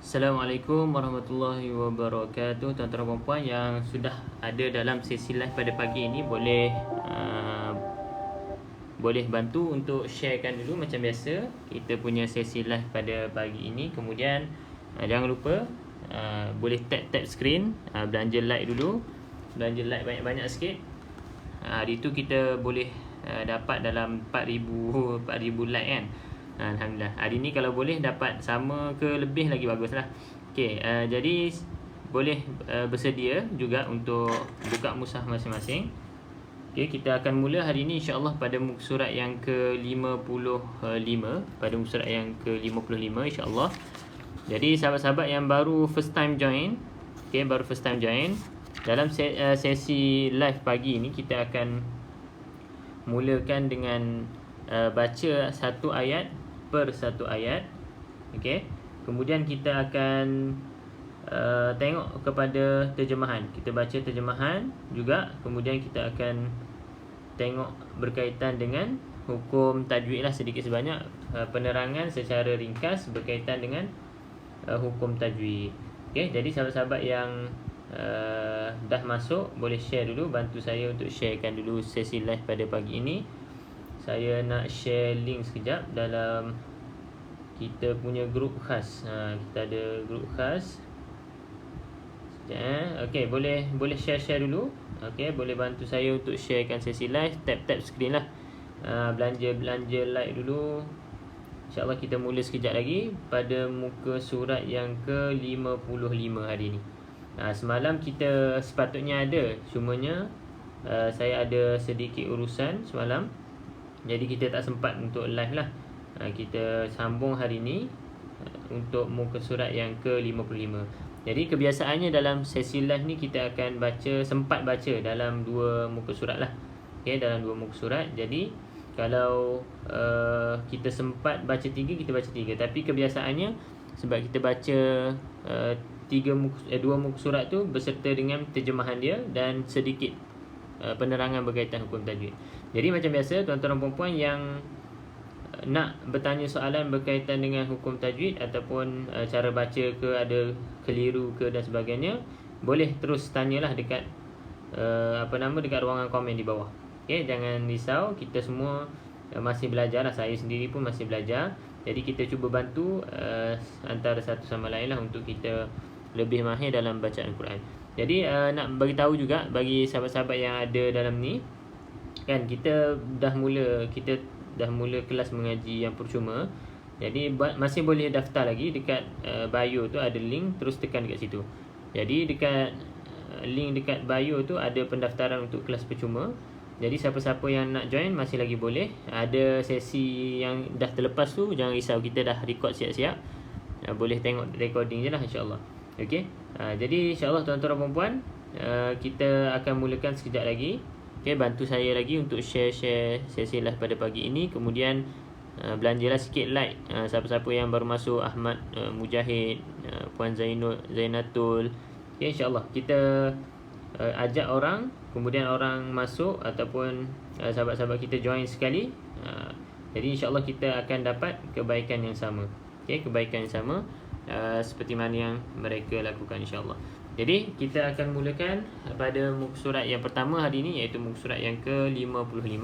Assalamualaikum warahmatullahi wabarakatuh. Tuan-tuan dan puan yang sudah ada dalam sesi live pada pagi ini boleh bantu untuk sharekan dulu macam biasa kita punya sesi live pada pagi ini. Kemudian jangan lupa boleh tap screen, belanja like dulu. Belanja like banyak-banyak sikit. Hari tu kita boleh dapat dalam 4,000 like kan. Alhamdulillah. Hari ni kalau boleh dapat sama ke lebih lagi baguslah. Okey, jadi boleh bersedia juga untuk buka mushaf masing-masing. Okey, kita akan mula hari ini insya-Allah pada muka surat yang ke-55, pada muka surat yang ke-55 insya-Allah. Jadi sahabat-sahabat yang baru first time join, dalam sesi live pagi ini kita akan mulakan dengan baca satu ayat per satu ayat. Okey. Kemudian kita akan tengok kepada terjemahan. Kita baca terjemahan juga. Kemudian kita akan tengok berkaitan dengan hukum tajwid lah sedikit sebanyak, penerangan secara ringkas berkaitan dengan hukum tajwid. Okey, jadi sahabat-sahabat yang dah masuk boleh share dulu, bantu saya untuk sharekan dulu sesi live pada pagi ini. Saya nak share link sekejap dalam kita punya grup khas. Kita ada grup khas. Okey, boleh share dulu. Okey, boleh bantu saya untuk sharekan sesi live. Tap screen lah. Belanja like dulu. InsyaAllah kita mula sekejap lagi pada muka surat yang ke-55 hari ni. Semalam kita sepatutnya ada, cumanya saya ada sedikit urusan semalam, jadi kita tak sempat untuk live lah. Kita sambung hari ni untuk muka surat yang ke-55. Jadi kebiasaannya dalam sesi live ni kita akan sempat baca dalam dua muka surat lah. Okay, dalam dua muka surat. Jadi kalau kita sempat baca tiga, kita baca tiga. Tapi kebiasaannya sebab kita baca dua muka surat tu beserta dengan terjemahan dia dan sedikit penerangan berkaitan hukum tajwid. Jadi macam biasa, tuan-tuan dan puan-puan yang nak bertanya soalan berkaitan dengan hukum tajwid ataupun cara baca ke, ada keliru ke dan sebagainya, boleh terus tanyalah dekat dekat ruangan komen di bawah. Okey, jangan risau, kita semua masih belajar lah. Saya sendiri pun masih belajar. Jadi kita cuba bantu antara satu sama lain lah untuk kita lebih mahir dalam bacaan Quran. Jadi nak bagi tahu juga bagi sahabat-sahabat yang ada dalam ni kan, kita dah mula kelas mengaji yang percuma. Jadi masih boleh daftar lagi dekat bio tu ada link, terus tekan dekat situ. Jadi dekat link dekat bio tu ada pendaftaran untuk kelas percuma. Jadi siapa-siapa yang nak join masih lagi boleh. Ada sesi yang dah terlepas tu, jangan risau, kita dah record siap-siap. Boleh tengok recording je lah insya-Allah. Okey. Jadi insya-Allah tuan-tuan dan puan-puan, kita akan mulakan sekejap lagi. Okey, bantu saya lagi untuk share sesi live pada pagi ini. Kemudian belanjalah sikit like. Siapa-siapa yang baru masuk, Ahmad Mujahid, Puan Zainatul. Okey, insya-Allah kita ajak orang, kemudian orang masuk ataupun sahabat-sahabat kita join sekali. Jadi insya-Allah kita akan dapat kebaikan yang sama. Okey, kebaikan yang sama seperti mana yang mereka lakukan insya-Allah. Jadi kita akan mulakan pada muka surat yang pertama hari ini, iaitu muka surat yang ke-55.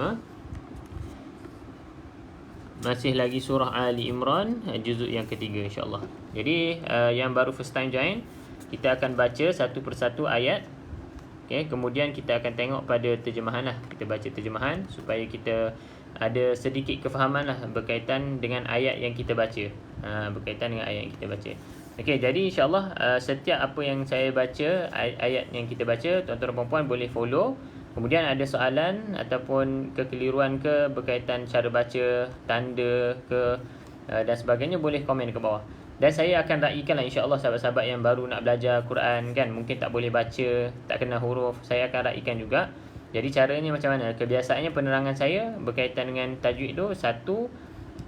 Masih lagi surah Ali Imran, juzuk yang ketiga insya-Allah. Jadi yang baru first time join, kita akan baca satu persatu ayat. Okay, kemudian kita akan tengok pada terjemahan lah. Kita baca terjemahan supaya kita ada sedikit kefahaman lah berkaitan dengan ayat yang kita baca. Berkaitan dengan ayat yang kita baca. Okey, jadi insya-Allah setiap apa yang saya baca, ayat yang kita baca, tuan-tuan dan puan-puan boleh follow. Kemudian ada soalan ataupun kekeliruan ke berkaitan cara baca, tanda ke dan sebagainya, boleh komen ke bawah. Dan saya akan raikan lah insya-Allah sahabat-sahabat yang baru nak belajar Quran kan, mungkin tak boleh baca, tak kenal huruf, saya akan raikan juga. Jadi caranya macam mana? Kebiasaannya penerangan saya berkaitan dengan tajwid tu, satu,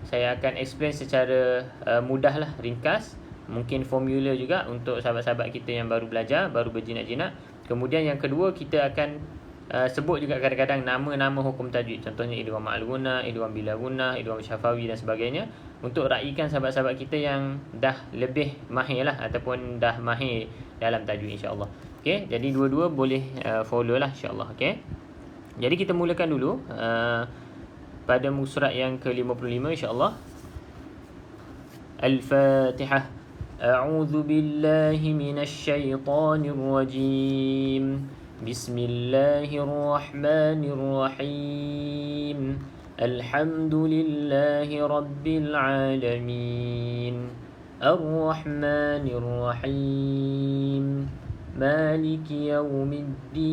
saya akan explain secara mudah lah, ringkas. Mungkin formula juga untuk sahabat-sahabat kita yang baru belajar, baru berjinak-jinak. Kemudian yang kedua, kita akan sebut juga kadang-kadang nama-nama hukum tajwid. Contohnya idgham ma'al gunnah, idgham bila gunnah, idgham syafawi dan sebagainya, untuk raikan sahabat-sahabat kita yang dah lebih mahir lah ataupun dah mahir dalam tajwid, insya-Allah. Okey, jadi dua-dua boleh follow lah, insya-Allah. Okey. Jadi kita mulakan dulu pada muka surat yang ke-55, insya-Allah. Al-Fatihah. A'udzu billahi minasy syaithanir rajim. Bismillahirrahmanirrahim. Alhamdulillahi rabbil alamin. Ar-Rahmanir Rahim. Maliki yaumiddin.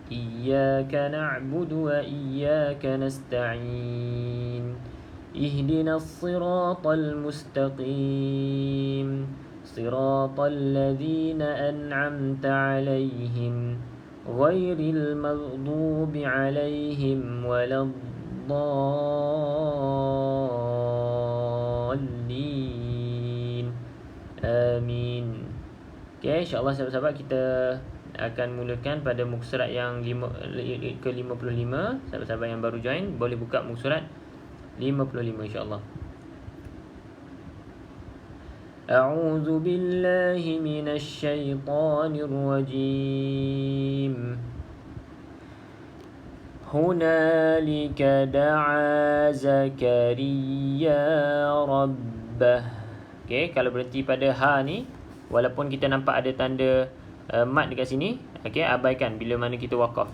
Iyyaka na'budu wa iyyaka nasta'in. Ihdinas siratal mustaqim. Siratal ladzina an'amta 'alaihim ghairil maghdubi 'alaihim waladdallin. Amin. Okey, insya-Allah sahabat-sahabat, kita akan mulakan pada muka surat yang ke-55. Sahabat-sahabat yang baru join boleh buka muka surat 55, insya-Allah. A'udzu billahi minasy syaithanir rajim. Hunalika da'a Zakaria rabbah. Okey, kalau berhenti pada ha ni, walaupun kita nampak ada tanda mat dekat sini, okey, abaikan bila mana kita waqaf.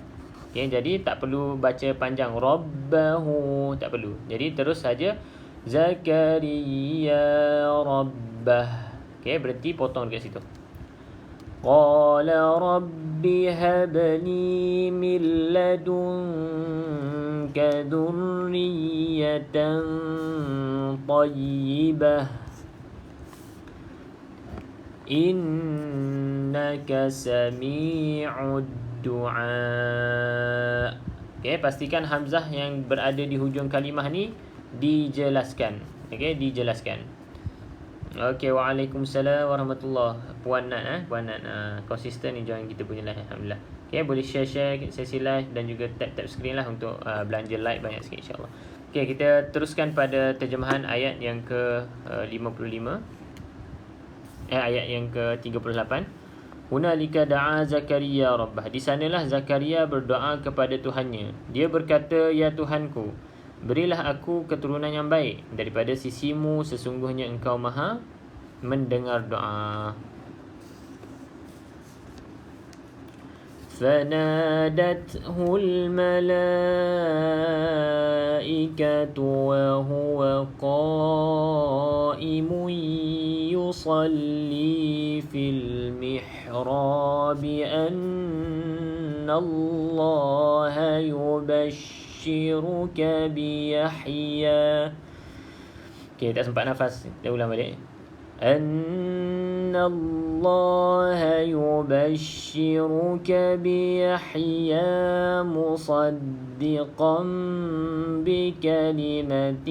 Okey, jadi tak perlu baca panjang rabbahu, tak perlu. Jadi terus saja Zakaria rabbah. Okey, berhenti, potong dekat situ. Qala rabbi habli min ladunka dzurriyyatan thayyibah innaka sami'ud du'a. Okey, pastikan hamzah yang berada di hujung kalimah ni dijelaskan. Okey, dijelaskan. Okey, waalaikumsalam warahmatullahi. Puan Nat, Puan Nat, konsisten ni join kita punya live, alhamdulillah. Okey, boleh share sesi live dan juga tap screen lah untuk belanja like banyak sikit, insya-Allah. Okey, kita teruskan pada terjemahan ayat yang ke-55. Ayat yang ke-38. Hunalika da'a Zakaria rabbah. Di sanalah Zakaria berdoa kepada Tuhannya. Dia berkata, ya Tuhanku, berilah aku keturunan yang baik daripada sisimu, sesungguhnya engkau maha mendengar doa. فنادته الملائكة وهو قائم يصلي في المحراب أن الله يبشرك بيحيى. Okay, tak sempat nafas, kita ulang balik. أن الله يبشرك بيحيى مصدقا بكلمة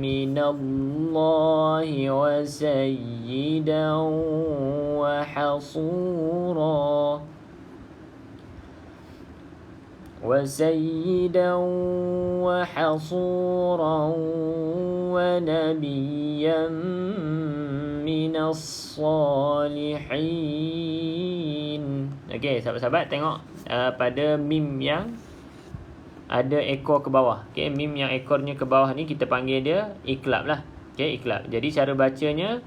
من الله وسيدا وحصورا ونبيا من الصالحين. Okey, sahabat-sahabat, tengok pada mim yang ada ekor ke bawah. Okey, mim yang ekornya ke bawah ni kita panggil dia iqlab lah. Okey, iqlab. Jadi cara bacanya,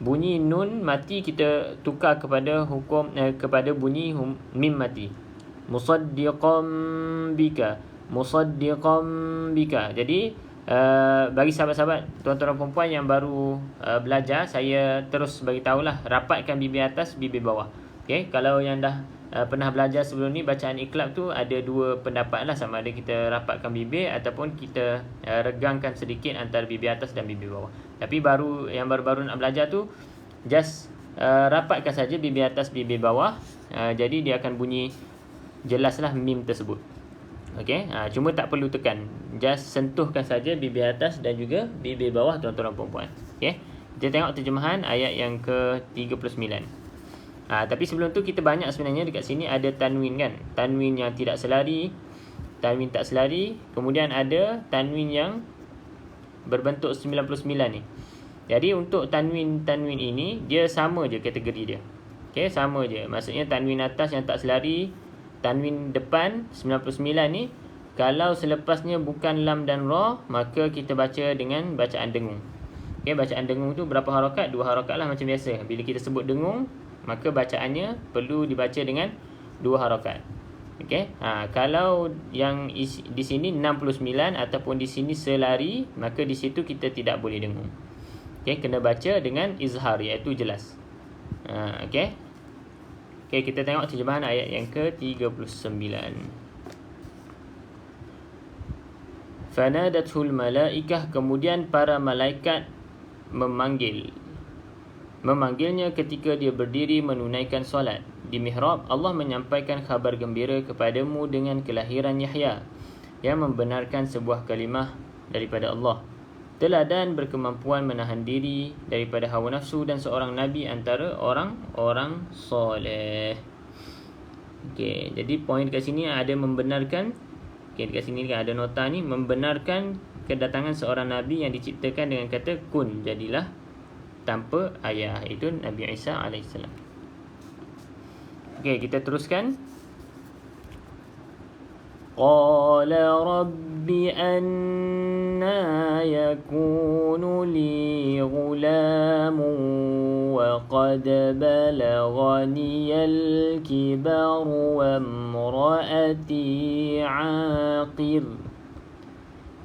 bunyi nun mati kita tukar kepada hukum kepada bunyi mim mati. Musaddiqan bika. Jadi bagi sahabat-sahabat, tuan-tuan dan puan-puan yang baru belajar, saya terus bagi tahulah, rapatkan bibir atas, bibir bawah. Okey, kalau yang dah pernah belajar sebelum ni, bacaan iqlab tu ada dua pendapat lah, sama ada kita rapatkan bibir ataupun kita regangkan sedikit antara bibir atas dan bibir bawah. Tapi yang baru-baru nak belajar tu, just rapatkan saja bibir atas, bibir bawah. Jadi dia akan bunyi jelaslah mim tersebut. Okey, cuma tak perlu tekan, just sentuhkan saja bibir atas dan juga bibir bawah, tuan-tuan dan puan-puan. Okey, kita tengok terjemahan ayat yang ke-39. Tapi sebelum tu kita banyak sebenarnya dekat sini ada tanwin kan. Tanwin yang tidak selari, tanwin tak selari, kemudian ada tanwin yang berbentuk 99 ni. Jadi untuk tanwin ini dia sama je kategori dia. Okey, sama je. Maksudnya tanwin atas yang tak selari, tanwin depan 99 ni, kalau selepasnya bukan lam dan ra, maka kita baca dengan bacaan dengung. Okey, bacaan dengung tu berapa harakat? 2 harakat lah macam biasa. Bila kita sebut dengung, maka bacaannya perlu dibaca dengan 2 harakat. Okey. Kalau yang di sini 69 ataupun di sini selari, maka di situ kita tidak boleh dengung. Okey, kena baca dengan izhar, iaitu jelas. Okey. Okey, kita tengok terjemahan ayat yang ke-39. Fanadathul malaikah, kemudian para malaikat memanggilnya ketika dia berdiri menunaikan solat di mihrab. Allah menyampaikan khabar gembira kepadamu dengan kelahiran Yahya yang membenarkan sebuah kalimah daripada Allah. Teladan berkemampuan menahan diri daripada hawa nafsu dan seorang nabi antara orang-orang soleh. Okey, jadi poin dekat sini ada membenarkan. Okey, dekat sini kan ada nota ni, membenarkan kedatangan seorang nabi yang diciptakan dengan kata kun, jadilah, tanpa ayah, itu Nabi Isa AS. Okey, kita teruskan. Qala rabbi anna yakunu li ghulamun wa qad balaghani al-kibaru wa imraati 'aqir.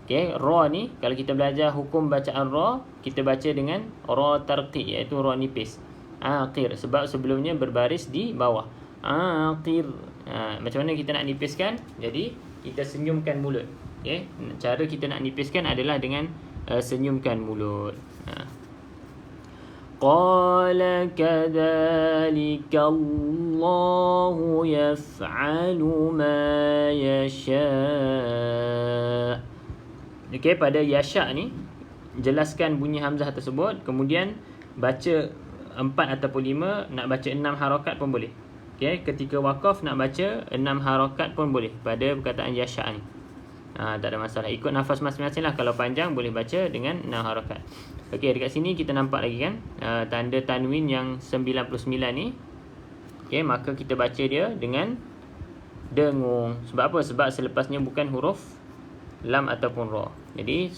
Okey, ra ni kalau kita belajar hukum bacaan ra, kita baca dengan ra tarqiq, iaitu ra nipis. Aqir, sebab sebelumnya berbaris di bawah. Aqir. Macam mana kita nak nipiskan? Jadi kita senyumkan mulut. Okey, cara kita nak nipiskan adalah dengan senyumkan mulut. Qala kadzalika Allahu yaf'alu ma yasha'. Okey, pada yasha' ni jelaskan bunyi hamzah tersebut, kemudian baca 4 ataupun 5, nak baca 6 harakat pun boleh. Okey, ketika waqaf nak baca 6 harakat pun boleh pada perkataan yasha' ni. Tak ada masalah, ikut nafas masing-masing lah. Kalau panjang boleh baca dengan 6 harakat. Okey, dekat sini kita nampak lagi kan tanda tanwin yang 99 ni. Okey, maka kita baca dia dengan dengung. Sebab apa? Sebab selepasnya bukan huruf lam ataupun ra. Jadi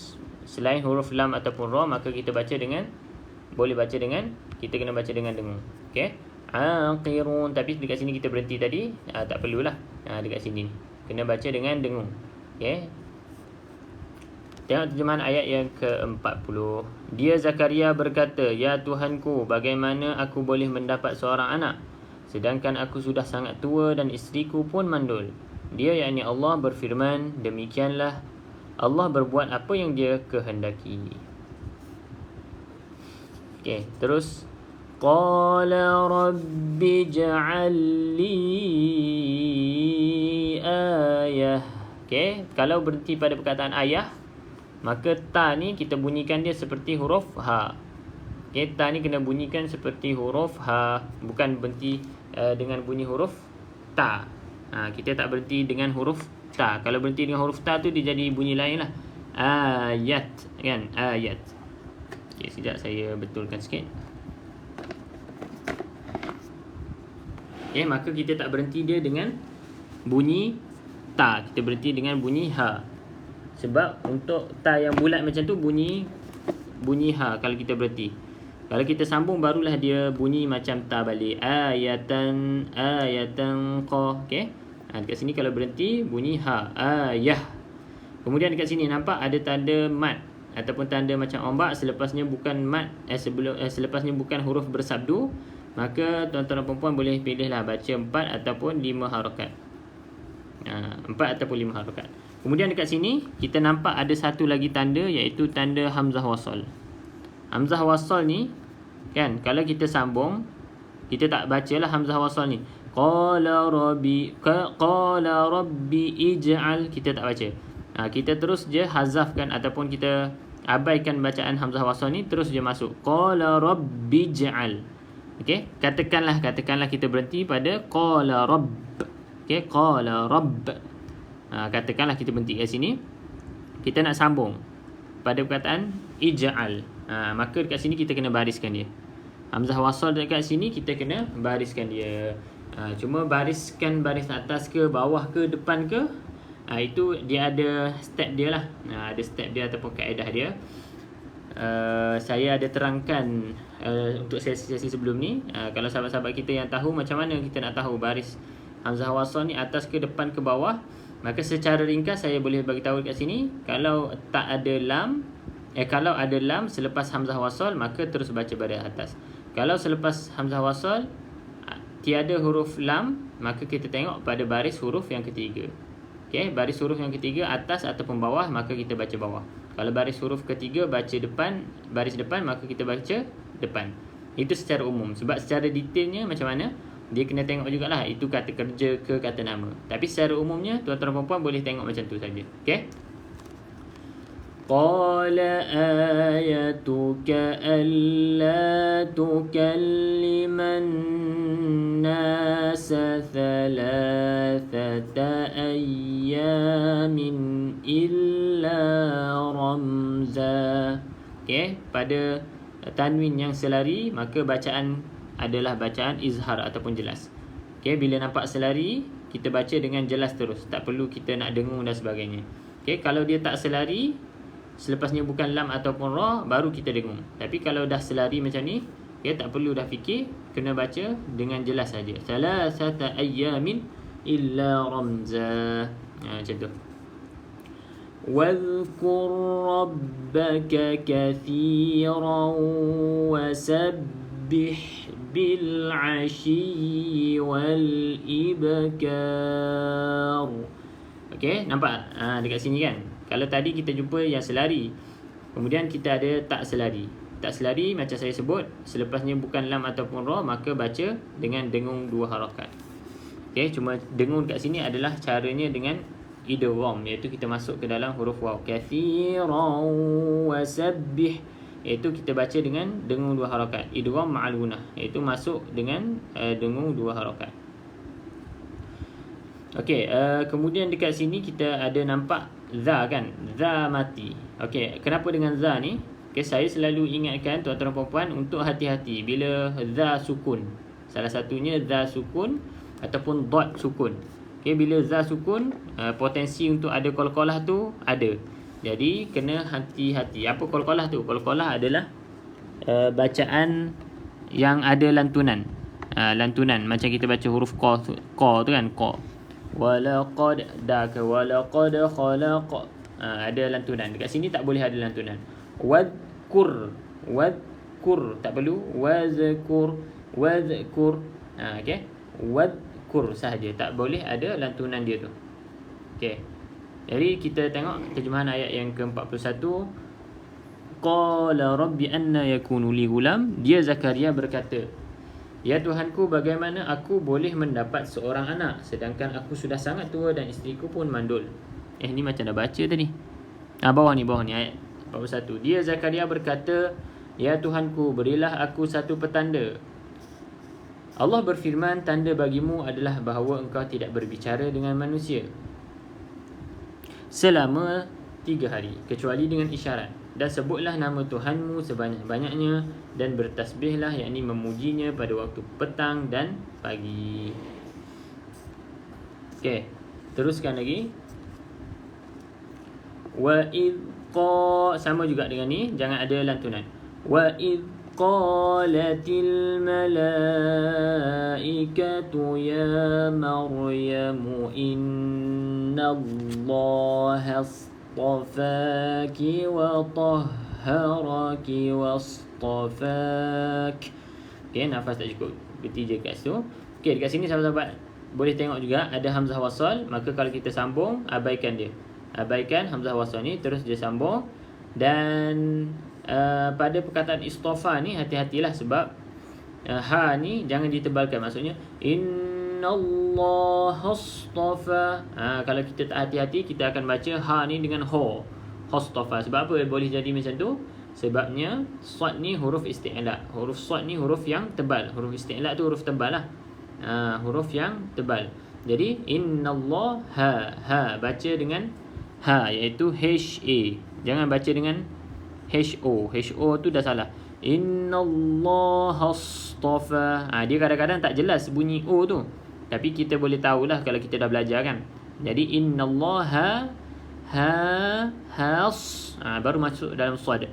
selain huruf lam ataupun ra, maka kita baca dengan, boleh baca dengan, kita kena baca dengan dengung. Okey, aqirun. Tapi dekat sini kita berhenti tadi, tak perlulah. Dekat sini kena baca dengan dengung. Okey, tengok terjemahan ayat yang ke-40. Dia Zakaria berkata, ya Tuhanku, bagaimana aku boleh mendapat seorang anak sedangkan aku sudah sangat tua dan isteriku pun mandul. Dia, yakni Allah, berfirman, demikianlah Allah berbuat apa yang dia kehendaki. Okey, terus qala rabbi ij'al li ayah. Okey, kalau berhenti pada perkataan ayah, maka ta ni kita bunyikan dia seperti huruf ha. Okey, ta ni kena bunyikan seperti huruf ha, bukan berhenti dengan bunyi huruf ta. Kita tak berhenti dengan huruf ta. Kalau berhenti dengan huruf ta tu dia jadi bunyi lain lah. Ayat kan, ayat. Okey, sekejap saya betulkan sikit. Okey, maka kita tak berhenti dia dengan bunyi ta, kita berhenti dengan bunyi ha. Sebab untuk ta yang bulat macam tu bunyi ha kalau kita berhenti. Kalau kita sambung barulah dia bunyi macam ta balik. Ayatan qa. Okey. Dekat sini kalau berhenti bunyi ha, ayah. Kemudian dekat sini nampak ada tanda mat ataupun tanda macam ombak, selepasnya bukan mat, selepasnya bukan huruf bersabdu, maka tuan-tuan dan puan-puan boleh pilihlah baca 4 ataupun 5 harakat. 4 ataupun 5 harakat. Kemudian dekat sini kita nampak ada satu lagi tanda, iaitu tanda hamzah wasal. Hamzah wasal ni kan, kalau kita sambung, kita tak bacalah hamzah wasal ni. Qala rabbi ij'al, kita tak baca. Kita terus je hazafkan ataupun kita abaikan bacaan hamzah wasal ni, terus je masuk qala rabbi ij'al. Okey, katakanlah kita berhenti pada qala rabb. Okey, qala rabb. Katakanlah kita berhenti kat sini. Kita nak sambung pada perkataan ij'al. Maka dekat sini kita kena bariskan dia. Hamzah wasal dekat sini kita kena bariskan dia. Cuma bariskan baris atas ke, bawah ke, depan ke, itu dia ada step dia lah. Ada step dia ataupun kaedah dia. Saya ada terangkan untuk sesi-sesi sebelum ni. Kalau sahabat-sahabat kita yang tahu macam mana kita nak tahu baris hamzah wasal ni atas ke, depan ke, bawah, maka secara ringkas saya boleh bagi tahu dekat sini. Kalau ada lam selepas hamzah wasal, maka terus baca baris atas. Kalau selepas hamzah wasal tiada huruf lam, maka kita tengok pada baris huruf yang ketiga. Okey, baris huruf yang ketiga atas ataupun bawah, maka kita baca bawah. Kalau baris huruf ketiga baca depan, baris depan, maka kita baca depan. Itu secara umum. Sebab secara detailnya macam mana, dia kena tengok jugalah itu kata kerja ke kata nama. Tapi secara umumnya tuan-tuan dan puan-puan boleh tengok macam tu saja. Okey. Qala ayatuka alla tukalliman nasa thalathata ayyamin illa ramza. Okey, pada tanwin yang selari maka bacaan adalah bacaan izhar ataupun jelas. Okey, bila nampak selari kita baca dengan jelas terus, tak perlu kita nak dengung dan sebagainya. Okey, kalau dia tak selari, selepasnya bukan lam ataupun ra, baru kita dengung. Tapi kalau dah selari macam ni, okay, tak perlu dah fikir, kena baca dengan jelas saja. Salasata ayyamin illa ramza. Macam tu. Wadhkur rabbaka kathiran wasabbih bil ashi wal ibkar. Okey, nampak? Dekat sini kan. Kalau tadi kita jumpa yang selari, kemudian kita ada tak selari. Tak selari macam saya sebut, selepasnya bukan lam ataupun ra, maka baca dengan dengung 2 harakat. Okey, cuma dengung kat sini adalah caranya dengan idgham, iaitu kita masuk ke dalam huruf waw. Kathiran wasabbih, iaitu kita baca dengan dengung 2 harakat. Idgham ma'al gunnah, iaitu masuk dengan dengung 2 harakat. Okey, kemudian dekat sini kita ada nampak za kan? Za mati. Okey, kenapa dengan za ni? Okey, saya selalu ingatkan tuan-tuan dan puan-puan untuk hati-hati bila za sukun. Salah satunya za sukun ataupun dot sukun. Okey, bila za sukun, potensi untuk ada qalqalah tu ada. Jadi kena hati-hati. Apa qalqalah tu? Qalqalah adalah bacaan yang ada lantunan. Lantunan macam kita baca huruf qa tu kan, qa. Walaqad khalaq. Ada lantunan. Dekat sini tak boleh ada lantunan. Wadhkur tak perlu. Wazkur. Okey. Wadhkur sahaja, tak boleh ada lantunan dia tu. Okey. Jadi kita tengok terjemahan ayat yang ke-41. Qala rabbi anna yakunu li gulam. Dia Zakaria berkata, ya Tuhanku, bagaimana aku boleh mendapat seorang anak sedangkan aku sudah sangat tua dan isteriku pun mandul. Ni macam dah baca tadi. Bawah ni ayat 41. Dia Zakaria berkata, ya Tuhanku, berilah aku satu petanda. Allah berfirman, tanda bagimu adalah bahawa engkau tidak berbicara dengan manusia selama 3 hari kecuali dengan isyarat. Dan sebutlah nama Tuhanmu sebanyak-banyaknya dan bertasbihlah, yakni memujinya pada waktu petang dan pagi. Okey, teruskan lagi. Wa id sama juga dengan ni, jangan ada lantunan. Wa id qalatil malaikatu ya Maryamu innallaha astafaki wa tahharaki wastafak. Okey, nafas tak cukup, berhenti je kat situ. Okey, dekat sini sahabat-sahabat boleh tengok juga ada hamzah wasal. Maka kalau kita sambung, abaikan dia. Abaikan hamzah wasal ni, terus dia sambung. Dan pada perkataan istofa ni hati-hatilah sebab ha ni jangan ditebalkan. Maksudnya Allah astafa. Kalau kita tak hati-hati, kita akan baca ha ni dengan ho. Hostafa. Sebab apa boleh jadi macam tu? Sebabnya sad ni huruf isti'la. Huruf sad ni huruf yang tebal. Huruf isti'la tu huruf tebal lah. Huruf yang tebal. Jadi innallah ha baca dengan ha, iaitu HA. Jangan baca dengan HO. HO tu dah salah. Innallaha astafa. Dia kadang-kadang tak jelas bunyi O tu. Tapi kita boleh tahulah kalau kita dah belajar kan. Jadi innallaha has baru masuk dalam sad.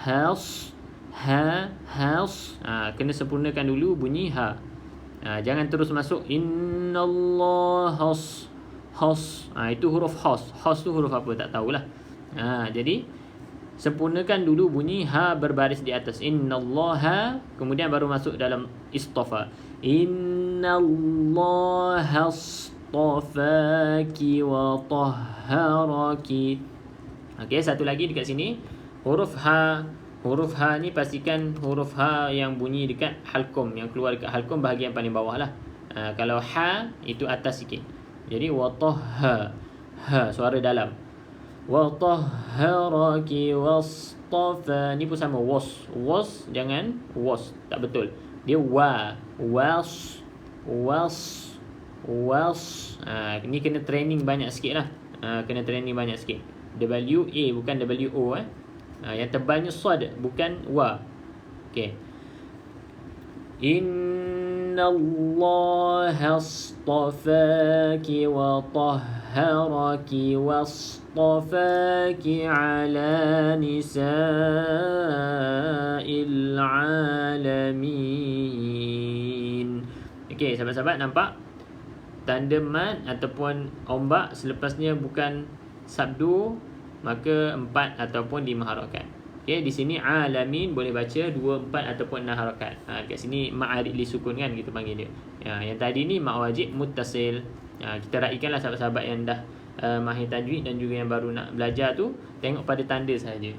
Has kena sempurnakan dulu bunyi ha. Jangan terus masuk innallaha has. Itu huruf has. Has tu huruf apa tak tahulah. Jadi sempurnakan dulu bunyi ha berbaris di atas. Innallaha, kemudian baru masuk dalam istafa. Innallaha astafaki wa tahharaki. Okey, satu lagi dekat sini. Huruf ha ni pastikan huruf ha yang bunyi dekat halqum, yang keluar dekat halqum bahagian paling bawah lah. Kalau ha itu atas sikit. Jadi wa tahha, ha suara dalam. Wa tahharaki wastafa, ni pun sama. Was jangan was, tak betul. Dia was. Ni kena training banyak sikit lah. Kena training banyak sikit. WA bukan WO. Yang tebalnya sad, bukan wa. Okay. Innallaha astafaki wa tahharaki wastafaki ala nisa'il alamin. Okay, sahabat-sahabat nampak? Tanda mat ataupun ombak selepasnya bukan sabdu, maka 4 ataupun 5 harakat. Okey, di sini alamin boleh baca 2, 4 ataupun 6 harakat. Kat sini ma'arid li sukun kan kita panggil dia. Yang tadi ni mak wajib muttasil. Kita raikanlah sahabat-sahabat yang dah mahir tajwid dan juga yang baru nak belajar tu, tengok pada tanda saja.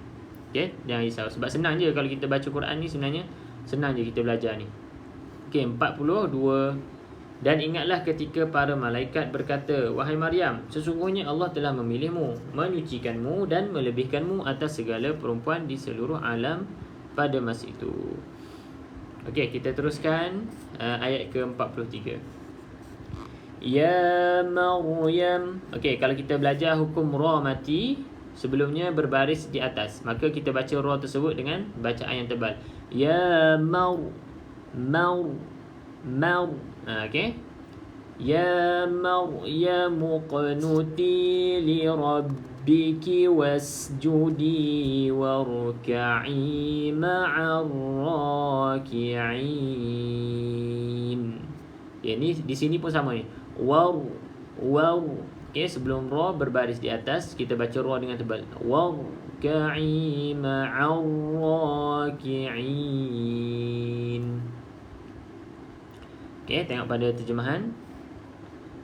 Okey, jangan risau sebab senang je kalau kita baca Quran ni, sebenarnya senang je kita belajar ni. Okey, 42. Dan ingatlah ketika para malaikat berkata, wahai Maryam, sesungguhnya Allah telah memilihmu, menyucikanmu dan melebihkanmu atas segala perempuan di seluruh alam pada masa itu. Okey, kita teruskan ayat ke-43. Ya Maryam. Okey, kalau kita belajar hukum ra mati, sebelumnya berbaris di atas, maka kita baca ra tersebut dengan bacaan yang tebal. Ya Maryam. Okay. Ya Maryam qunuti li rabbiki wasjudi warka'i ma'ar raki'in. Ini di sini pun sama ni. War. Okay, sebelum ra berbaris di atas, kita baca ra dengan tebal. Warka'i ma'ar raki'in. Okay, tengok pada terjemahan.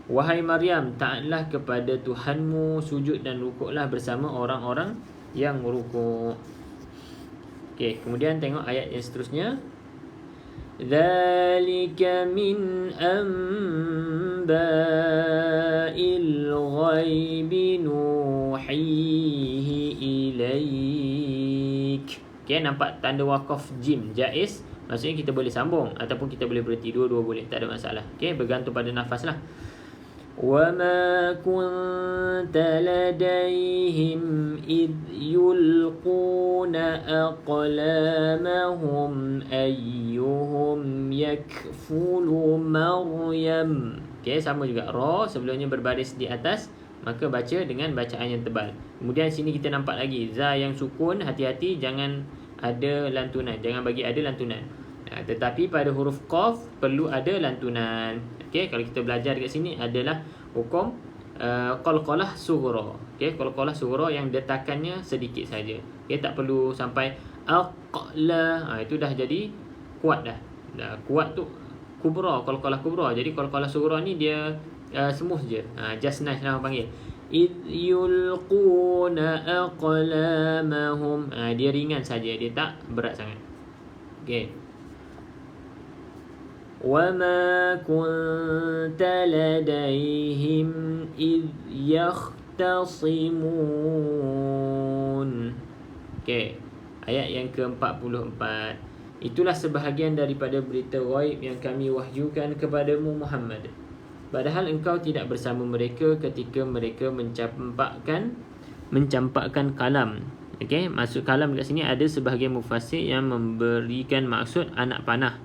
Wahai Maryam, taatlah kepada Tuhanmu, sujud dan rukuklah bersama orang-orang yang rukuk. Okay, kemudian tengok ayat yang seterusnya. Dzalika min amba'il ghaibi nuhihi ilaik. Okay, nampak tanda waqaf jim, jaiz. Maksudnya kita boleh sambung ataupun kita boleh berhenti, dua-dua boleh, tak ada masalah. Okey, bergantung pada nafas lah. Wa ma kunta ladaihim id yulquna aqlamahum ayyuhum yakfulu Maryam. Okey, sama juga ra sebelumnya berbaris di atas, maka baca dengan bacaan yang tebal. Kemudian sini kita nampak lagi za yang sukun, hati-hati jangan ada lantunan, jangan bagi ada lantunan. Tetapi pada huruf qaf perlu ada lantunan. Okey, kalau kita belajar dekat sini adalah hukum qalqalah sughra. Okey, qalqalah sughra yang detakannya sedikit saja. Okey, tak perlu sampai aqla. Itu dah jadi kuat dah. Kuat tu kubra, qalqalah kubra. Jadi qalqalah sughra ni dia smooth je. Just nice lah orang panggil. Id yulquna aqlamahum. Dia ringan saja, dia tak berat sangat. Okey. Wa ma kunta ladaihim id yakhtasimun. Okey. Ayat yang ke-44. Itulah sebahagian daripada berita ghaib yang kami wahyukan kepadamu Muhammad. Padahal engkau tidak bersama mereka ketika mereka mencampakkan kalam. Okey, maksud kalam dekat sini ada sebahagian mufassir yang memberikan maksud anak panah.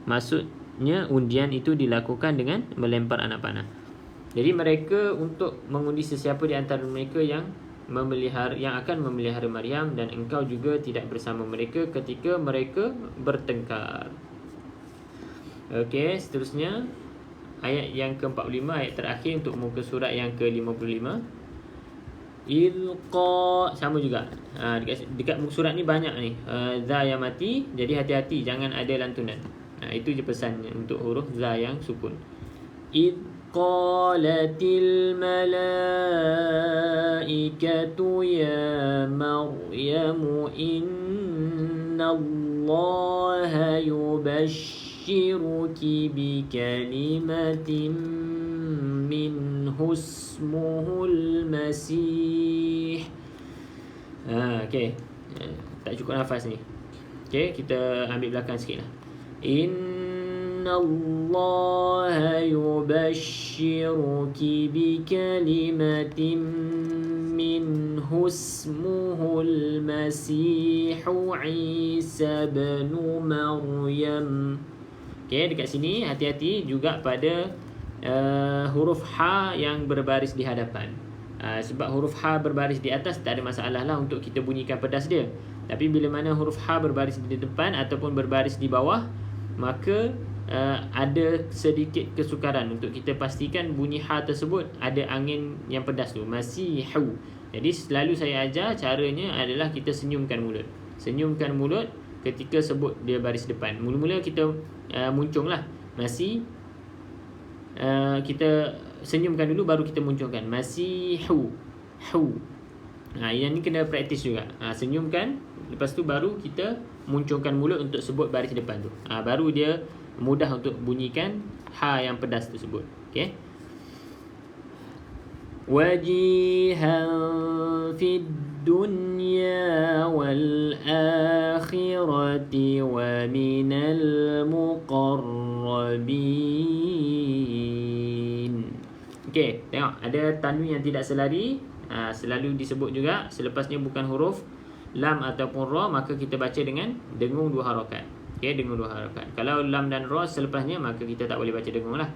Maksudnya undian itu dilakukan dengan melempar anak panah. Jadi mereka untuk mengundi sesiapa di antara mereka yang akan memelihara Maryam, dan engkau juga tidak bersama mereka ketika mereka bertengkar. Okey, seterusnya ayat yang ke-45, ayat terakhir untuk muka surat yang ke-55. Ilqa, sama juga. Dekat muka surat ni banyak ni za yang mati, jadi hati-hati jangan ada lantunan. Itu je pesannya untuk huruf za yang sukun. Qalatil malaikatu ya Maryam innallaha yubashshiruki bikalimatin minhu ismuhul masih. Okey. Tak cukup nafas ni. Okey, kita ambil belakang sikit lah. Innallaha yubashshiruki bikalimatin minhu ismuhul masih Isa ibn Maryam. Okey, dekat sini hati-hati juga pada huruf ha yang berbaris di hadapan. Sebab huruf ha berbaris di atas tak ada masalah lah untuk kita bunyikan pedas dia. Tapi bila mana huruf ha berbaris di depan ataupun berbaris di bawah, maka ada sedikit kesukaran untuk kita pastikan bunyi ha tersebut ada angin yang pedas tu, masihu. Jadi selalu saya ajar caranya adalah kita senyumkan mulut. Senyumkan mulut ketika sebut dia baris depan. Mula-mula kita muncung lah masih. Kita senyumkan dulu baru kita munculkan masihu. Yang ni kena praktis juga. Senyumkan, lepas tu baru kita munculkan mulut untuk sebut baris depan tu. Baru dia mudah untuk bunyikan ha yang pedas tersebut. Okey. Wajihan fid dunya wal akhirati wa minal muqarrabin. Okey, tengok ada tanwin yang tidak selari. Selalu disebut juga selepasnya bukan huruf lam ataupun ra, maka kita baca dengan dengung 2 harakat. Okey, dengung 2 harakat. Kalau lam dan ra selepasnya, maka kita tak boleh baca dengung lah.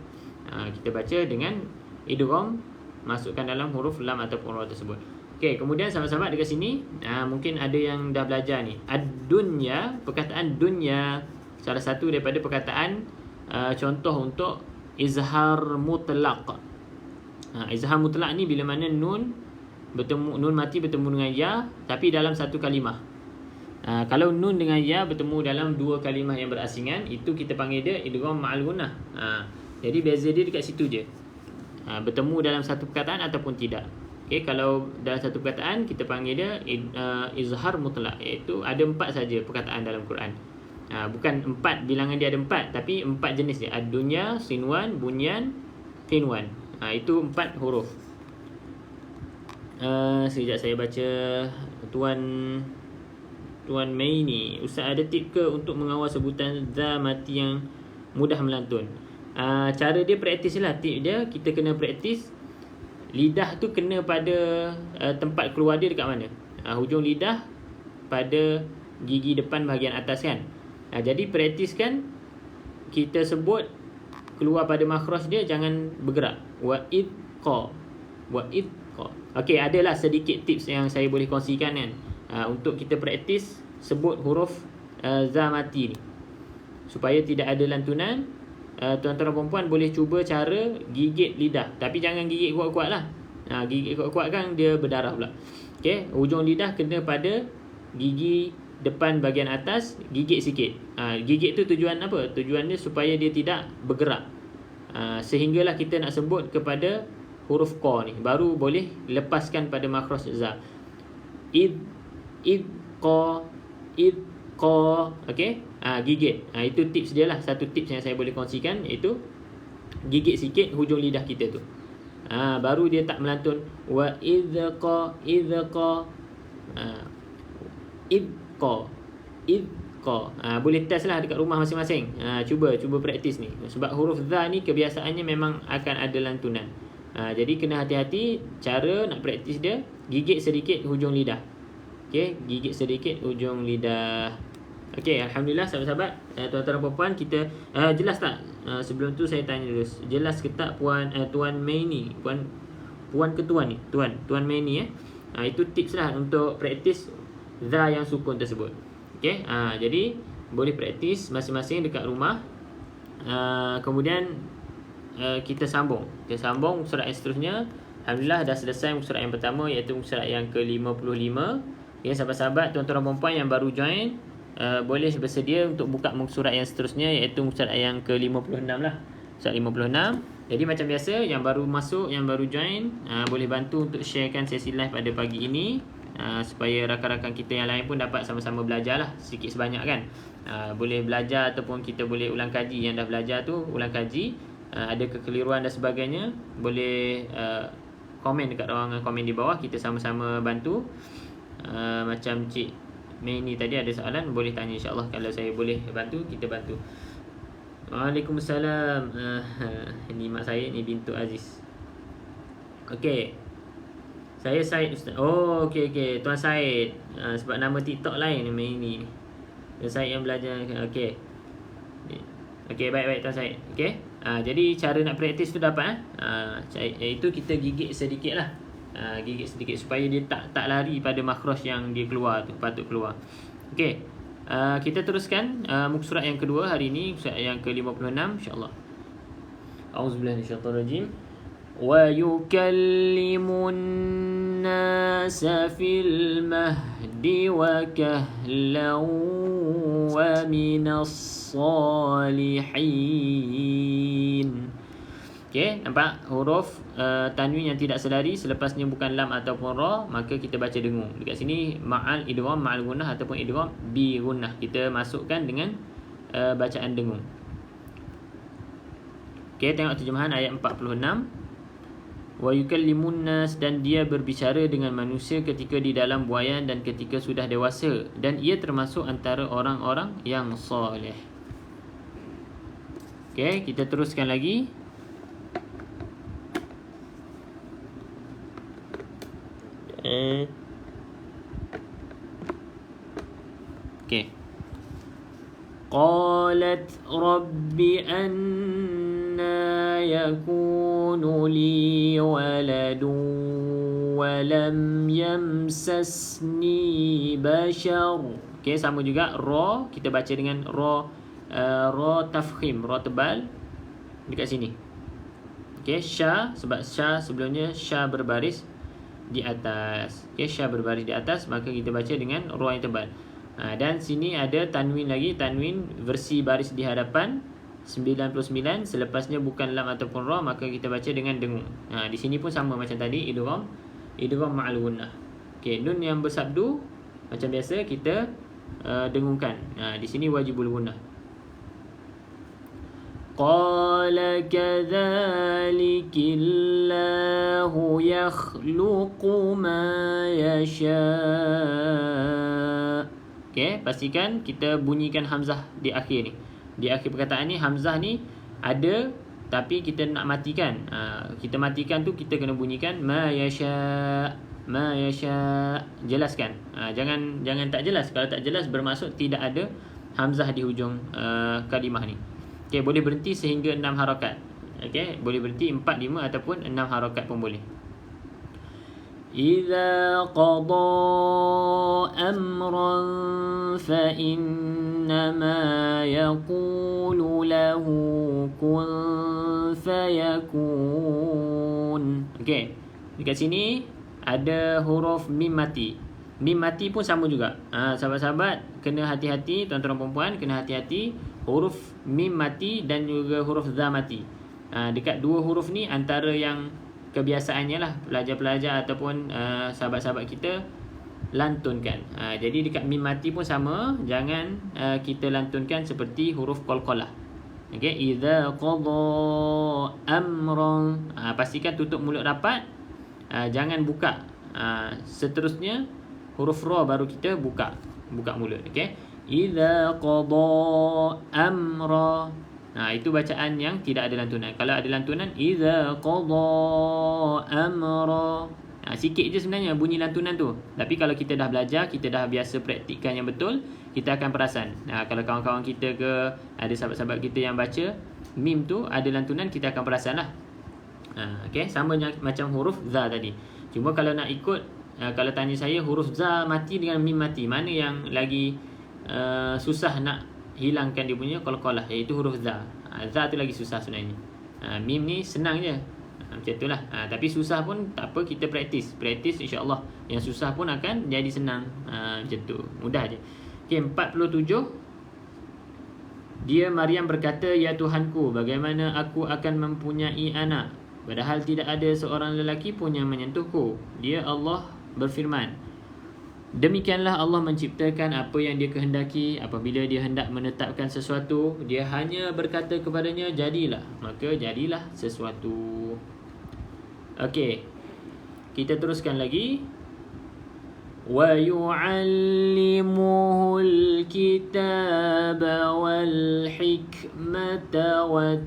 Kita baca dengan idgham, masukkan dalam huruf lam ataupun ra tersebut. Okey, kemudian sama-sama dekat sini mungkin ada yang dah belajar ni. Ad-dunya, perkataan dunya salah satu daripada perkataan contoh untuk izhar mutlaq. Izhar mutlaq ni bila mana nun mati bertemu dengan ya tapi dalam satu kalimah. Kalau nun dengan ya bertemu dalam 2 kalimah yang berasingan, itu kita panggil dia idgham ma'al gunnah. Jadi beza dia dekat situ je. Bertemu dalam satu perkataan ataupun tidak. Okey, kalau dalam satu perkataan kita panggil dia izhar mutlaq, iaitu ada 4 saja perkataan dalam Quran. Bukan 4 bilangan dia ada 4, tapi 4 jenis dia. Ad-dunya, sinwan, bunyan, qinwan. Itu 4 huruf. Sekejap saya baca. Tuan Mei ni, Ustaz ada tip ke untuk mengawal sebutan za mati yang mudah melantun? Cara dia praktis lah. Tip dia, kita kena praktis. Lidah tu kena pada tempat keluar dia dekat mana. Hujung lidah pada gigi depan bahagian atas kan. Jadi praktiskan kita sebut keluar pada makhraj dia, jangan bergerak. Wa idqa. Okey, adalah sedikit tips yang saya boleh kongsikan kan, untuk kita praktis sebut huruf za mati ni supaya tidak ada lantunan. Tuan-tuan perempuan boleh cuba cara gigit lidah, tapi jangan gigit kuat-kuat lah. Gigit kuat-kuat kan dia berdarah pula. Okey, hujung lidah kena pada gigi depan bahagian atas, gigit sikit. Gigit tu tujuan apa? Tujuan dia supaya dia tidak bergerak. Sehinggalah kita nak sebut kepada huruf qa ni, baru boleh lepaskan pada makhraj za. Id qa. Okey, gigit. Itu tips dia lah. Satu tips yang saya boleh kongsikan, iaitu gigit sikit hujung lidah kita tu. Baru dia tak melantun. Wa idqa. idqa. Idqa. Boleh test lah dekat rumah masing-masing. Cuba praktis ni. Sebab huruf za ni kebiasaannya memang akan ada lantunan. Jadi kena hati-hati cara nak praktis dia. Gigit sedikit hujung lidah. Okey, gigit sedikit hujung lidah. Okey, alhamdulillah sahabat-sahabat, tuan-tuan dan puan-puan, kita jelas tak? Sebelum tu saya tanya dulu. Jelas ke tak Tuan Mei ni? Puan ke tuan ni? Tuan Mei ni itu tips lah untuk praktis za yang sukun tersebut. Okey, jadi boleh praktis masing-masing dekat rumah. Kemudian kita sambung surat yang seterusnya. Alhamdulillah dah selesai surat yang pertama, iaitu surat yang ke-55. Ya, sahabat-sahabat, tuan-tuan dan puan yang baru join, boleh bersedia untuk buka muka surat yang seterusnya, iaitu surat yang ke-56 lah. Surat 56. Jadi macam biasa, yang baru masuk, yang baru join, boleh bantu untuk sharekan sesi live pada pagi ini, supaya rakan-rakan kita yang lain pun dapat sama-sama belajar lah, sikit sebanyak kan. Boleh belajar ataupun kita boleh ulang kaji. Yang dah belajar tu ulang kaji, ada kekeliruan dan sebagainya, boleh komen dekat ruangan komen di bawah, kita sama-sama bantu. Macam Cik Mei ni tadi ada soalan, boleh tanya, insyaAllah kalau saya boleh bantu, kita bantu. Waalaikumsalam. Ni mak saya, ni bintu Aziz. Okey, saya Said Ustaz. Oh, okey. Tuan Said. Sebab nama TikTok lain Mei ni. Tuan Said yang belajar. Okey. Okey, baik Tuan Said. Okey. Jadi cara nak praktis tu dapat itu kita gigit sedikit lah. Gigit sedikit supaya dia tak lari pada makhraj yang dia keluar tu, patut keluar. Okey. Kita teruskan muka surat yang kedua hari ini, surat yang ke-56 insya-Allah. Auzubillahi minasyaitonirrajim. Wa yukallimun nasa fil mahdi wa kahlan wa minas salihin. Okey, nampak huruf tanwin yang tidak sedari selepasnya bukan lam ataupun ra, maka kita baca dengung. Dekat sini ma'al idgham ma'al gunnah ataupun idgham bi gunnah. Kita masukkan dengan bacaan dengung. Okey, tengok terjemahan ayat 46. Wa yukallimun nas, dan dia berbicara dengan manusia ketika di dalam buaian dan ketika sudah dewasa, dan ia termasuk antara orang-orang yang soleh. Okey, kita teruskan lagi. Okay. Qalat rabbi anna yakunu li waladun wa lam yamsasni bashar. Okay, sama juga ra, kita baca dengan ra tafkhim, ra tebal dekat sini. Okay, sya, sebab sya sebelumnya sya berbaris di atas. Okay, sya berbaris di atas, maka kita baca dengan ra yang tebal. Dan sini ada tanwin lagi, tanwin versi baris di hadapan 99, selepasnya bukan lam ataupun ra, maka kita baca dengan dengung. Di sini pun sama macam tadi, idgham ma'al gunnah. Okey, nun yang bersabdu macam biasa kita dengungkan. Di sini wajibul gunnah. Qala kadzalika Allahu yakhluqu ma yasha. Okey, pastikan kita bunyikan hamzah di akhir ni. Di akhir perkataan ni hamzah ni ada, tapi kita nak matikan. Kita matikan tu kita kena bunyikan ma yasha. Jelaskan. Jangan tak jelas. Kalau tak jelas bermaksud tidak ada hamzah di hujung kalimah ni. Okey, boleh berhenti sehingga 6 harakat. Okey, boleh berhenti 4, 5 ataupun 6 harakat pun boleh. Idza qada amran fa innama yaqulu lahu kun fayakun. Okey, dekat sini ada huruf mim mati. Mim mati pun sama juga. Sahabat-sahabat kena hati-hati, tuan-tuan dan puan-puan kena hati-hati, huruf mim mati dan juga huruf za mati. Dekat dua huruf ni antara yang kebiasaannya lah pelajar-pelajar ataupun sahabat-sahabat kita lantunkan. Jadi dekat mim mati pun sama, jangan kita lantunkan seperti huruf qalqalah. Okey, idza qada amran, pastikan tutup mulut rapat, jangan buka. Seterusnya huruf ra baru kita buka buka mulut. Okey. Idza qada amra. Itu bacaan yang tidak ada lantunan. Kalau ada lantunan, idza qada amra. Sikit je sebenarnya bunyi lantunan tu. Tapi kalau kita dah belajar, kita dah biasa praktikkan yang betul, kita akan perasan. Kalau kawan-kawan kita ke, ada sahabat-sahabat kita yang baca mim tu ada lantunan, kita akan perasan lah. Okay, sama macam huruf za tadi. Cuma kalau nak ikut, kalau tanya saya huruf za mati dengan mim mati, mana yang lagi susah nak hilangkan dia punya qalqalah, iaitu huruf za. Za tu lagi susah sebenarnya. Mim ni senang je. Macam tu lah. Tapi susah pun tak apa, kita praktis insya-Allah. Yang susah pun akan jadi senang. Macam tu, mudah je. Okay, 47. Dia Maryam berkata, ya Tuhanku, bagaimana aku akan mempunyai anak padahal tidak ada seorang lelaki pun yang menyentuhku. Dia Allah berfirman, demikianlah Allah menciptakan apa yang dia kehendaki. Apabila dia hendak menetapkan sesuatu, dia hanya berkata kepadanya, jadilah, maka jadilah sesuatu. Okey, kita teruskan lagi. Wa yu'allimuhul kitaba wal hikmata wat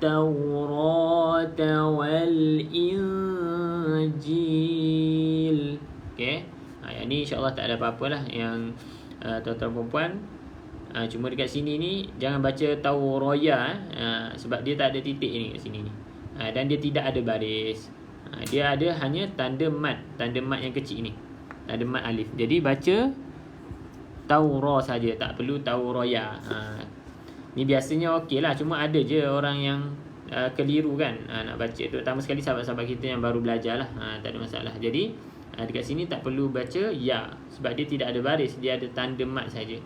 Taurata wal Injil. Okay, yang ni insyaAllah tak ada apa-apa lah. Yang tuan-tuan perempuan, cuma dekat sini ni jangan baca Tauraya, sebab dia tak ada titik ni kat sini ni. Dan dia tidak ada baris. Dia ada hanya tanda mat yang kecil ni, tanda mat alif. Jadi baca Taura saja, tak perlu Tauraya. Ni biasanya okey lah, cuma ada je orang yang keliru kan nak baca, terutama sekali sahabat-sahabat kita yang baru belajar lah. Tak ada masalah. Jadi dekat sini tak perlu baca ya, sebab dia tidak ada baris, dia ada tanda mat saja.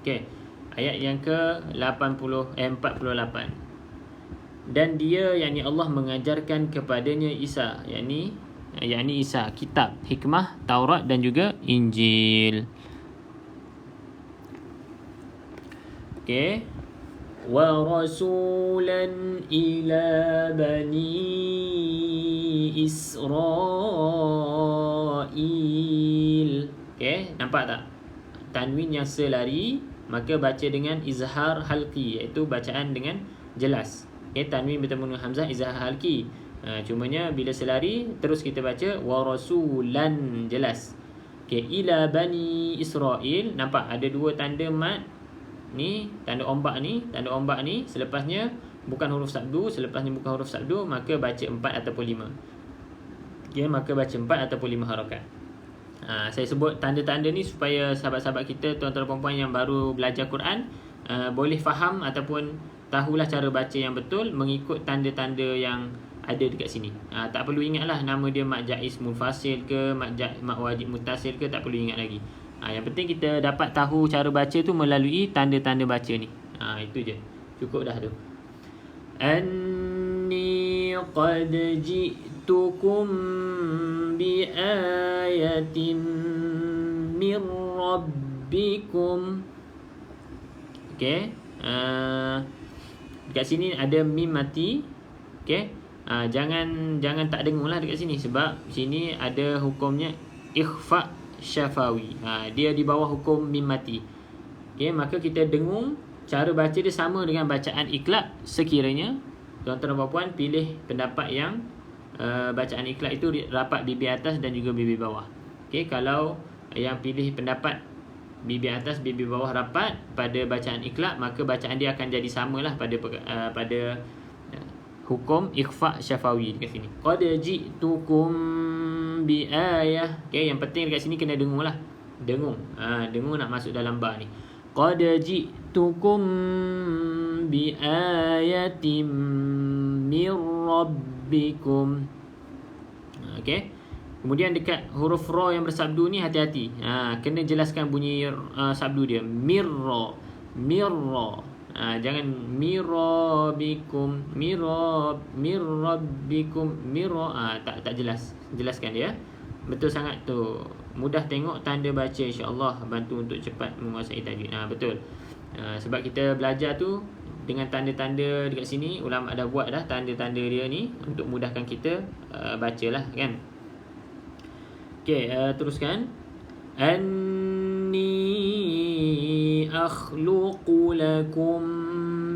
Okey, ayat yang ke 48. Dan dia, yakni Allah, mengajarkan kepadanya Isa, yakni Isa, kitab, hikmah, Taurat dan juga Injil. Okay. Wa rasulan ila bani Israel. Okay, nampak tak? Tanwin yang selari, maka baca dengan izhar halqi, iaitu bacaan dengan jelas. Okay, tanwin bertemu dengan hamzah, izhar halqi. Cumanya bila selari, terus kita baca wa rasulan, jelas. Okay, ila bani Israel, nampak ada dua tanda mat ni, tanda ombak ni, selepasnya bukan huruf sabdu, selepasnya bukan huruf sabdu, maka baca 4 ataupun 5. Okay, maka baca 4 ataupun 5 harakat. Saya sebut tanda-tanda ni supaya sahabat-sahabat kita, tuan-tuan perempuan yang baru belajar Quran, boleh faham ataupun tahulah cara baca yang betul mengikut tanda-tanda yang ada dekat sini. Tak perlu ingatlah nama dia mat jaiz munfasil ke, mat wajib muttasil ke, tak perlu ingat lagi. Yang penting kita dapat tahu cara baca tu melalui tanda-tanda baca ni. Itu je, cukup dah tu. Anni qad ji'tukum bi ayatin mir rabbikum. Okay, dekat sini ada mim mati. Okay, jangan tak dengung lah dekat sini, sebab sini ada hukumnya ikhfa syafawi. Dia di bawah hukum mim mati. Okay, maka kita dengung. Cara baca dia sama dengan bacaan iklab, sekiranya tuan-tuan dan puan pilih pendapat yang bacaan iklab itu rapat bibir atas dan juga bibir bawah. Okay, kalau yang pilih pendapat bibir atas bibir bawah rapat pada bacaan iklab, maka bacaan dia akan jadi samalah pada hukum ikhfa syafawi dekat sini. Qad ji'tukum bi ayah. Okay, yang penting dekat sini kena dengung lah. Dengung nak masuk dalam ba ni. Qad ji'tukum bi ayatin mir rabbikum. Okay, kemudian dekat huruf ra yang bersabdu ni hati-hati. Kena jelaskan bunyi sabdu dia. Mirra. Jangan mirabikum, mirabbikum, tak jelas. Jelaskan dia. Betul sangat tu. Mudah tengok tanda baca, insya-Allah bantu untuk cepat menguasai tajwid. Betul. Sebab kita belajar tu dengan tanda-tanda dekat sini, ulama dah buat dah tanda-tanda dia ni untuk mudahkan kita bacalah kan. Okey, teruskan. Anni أخلق لكم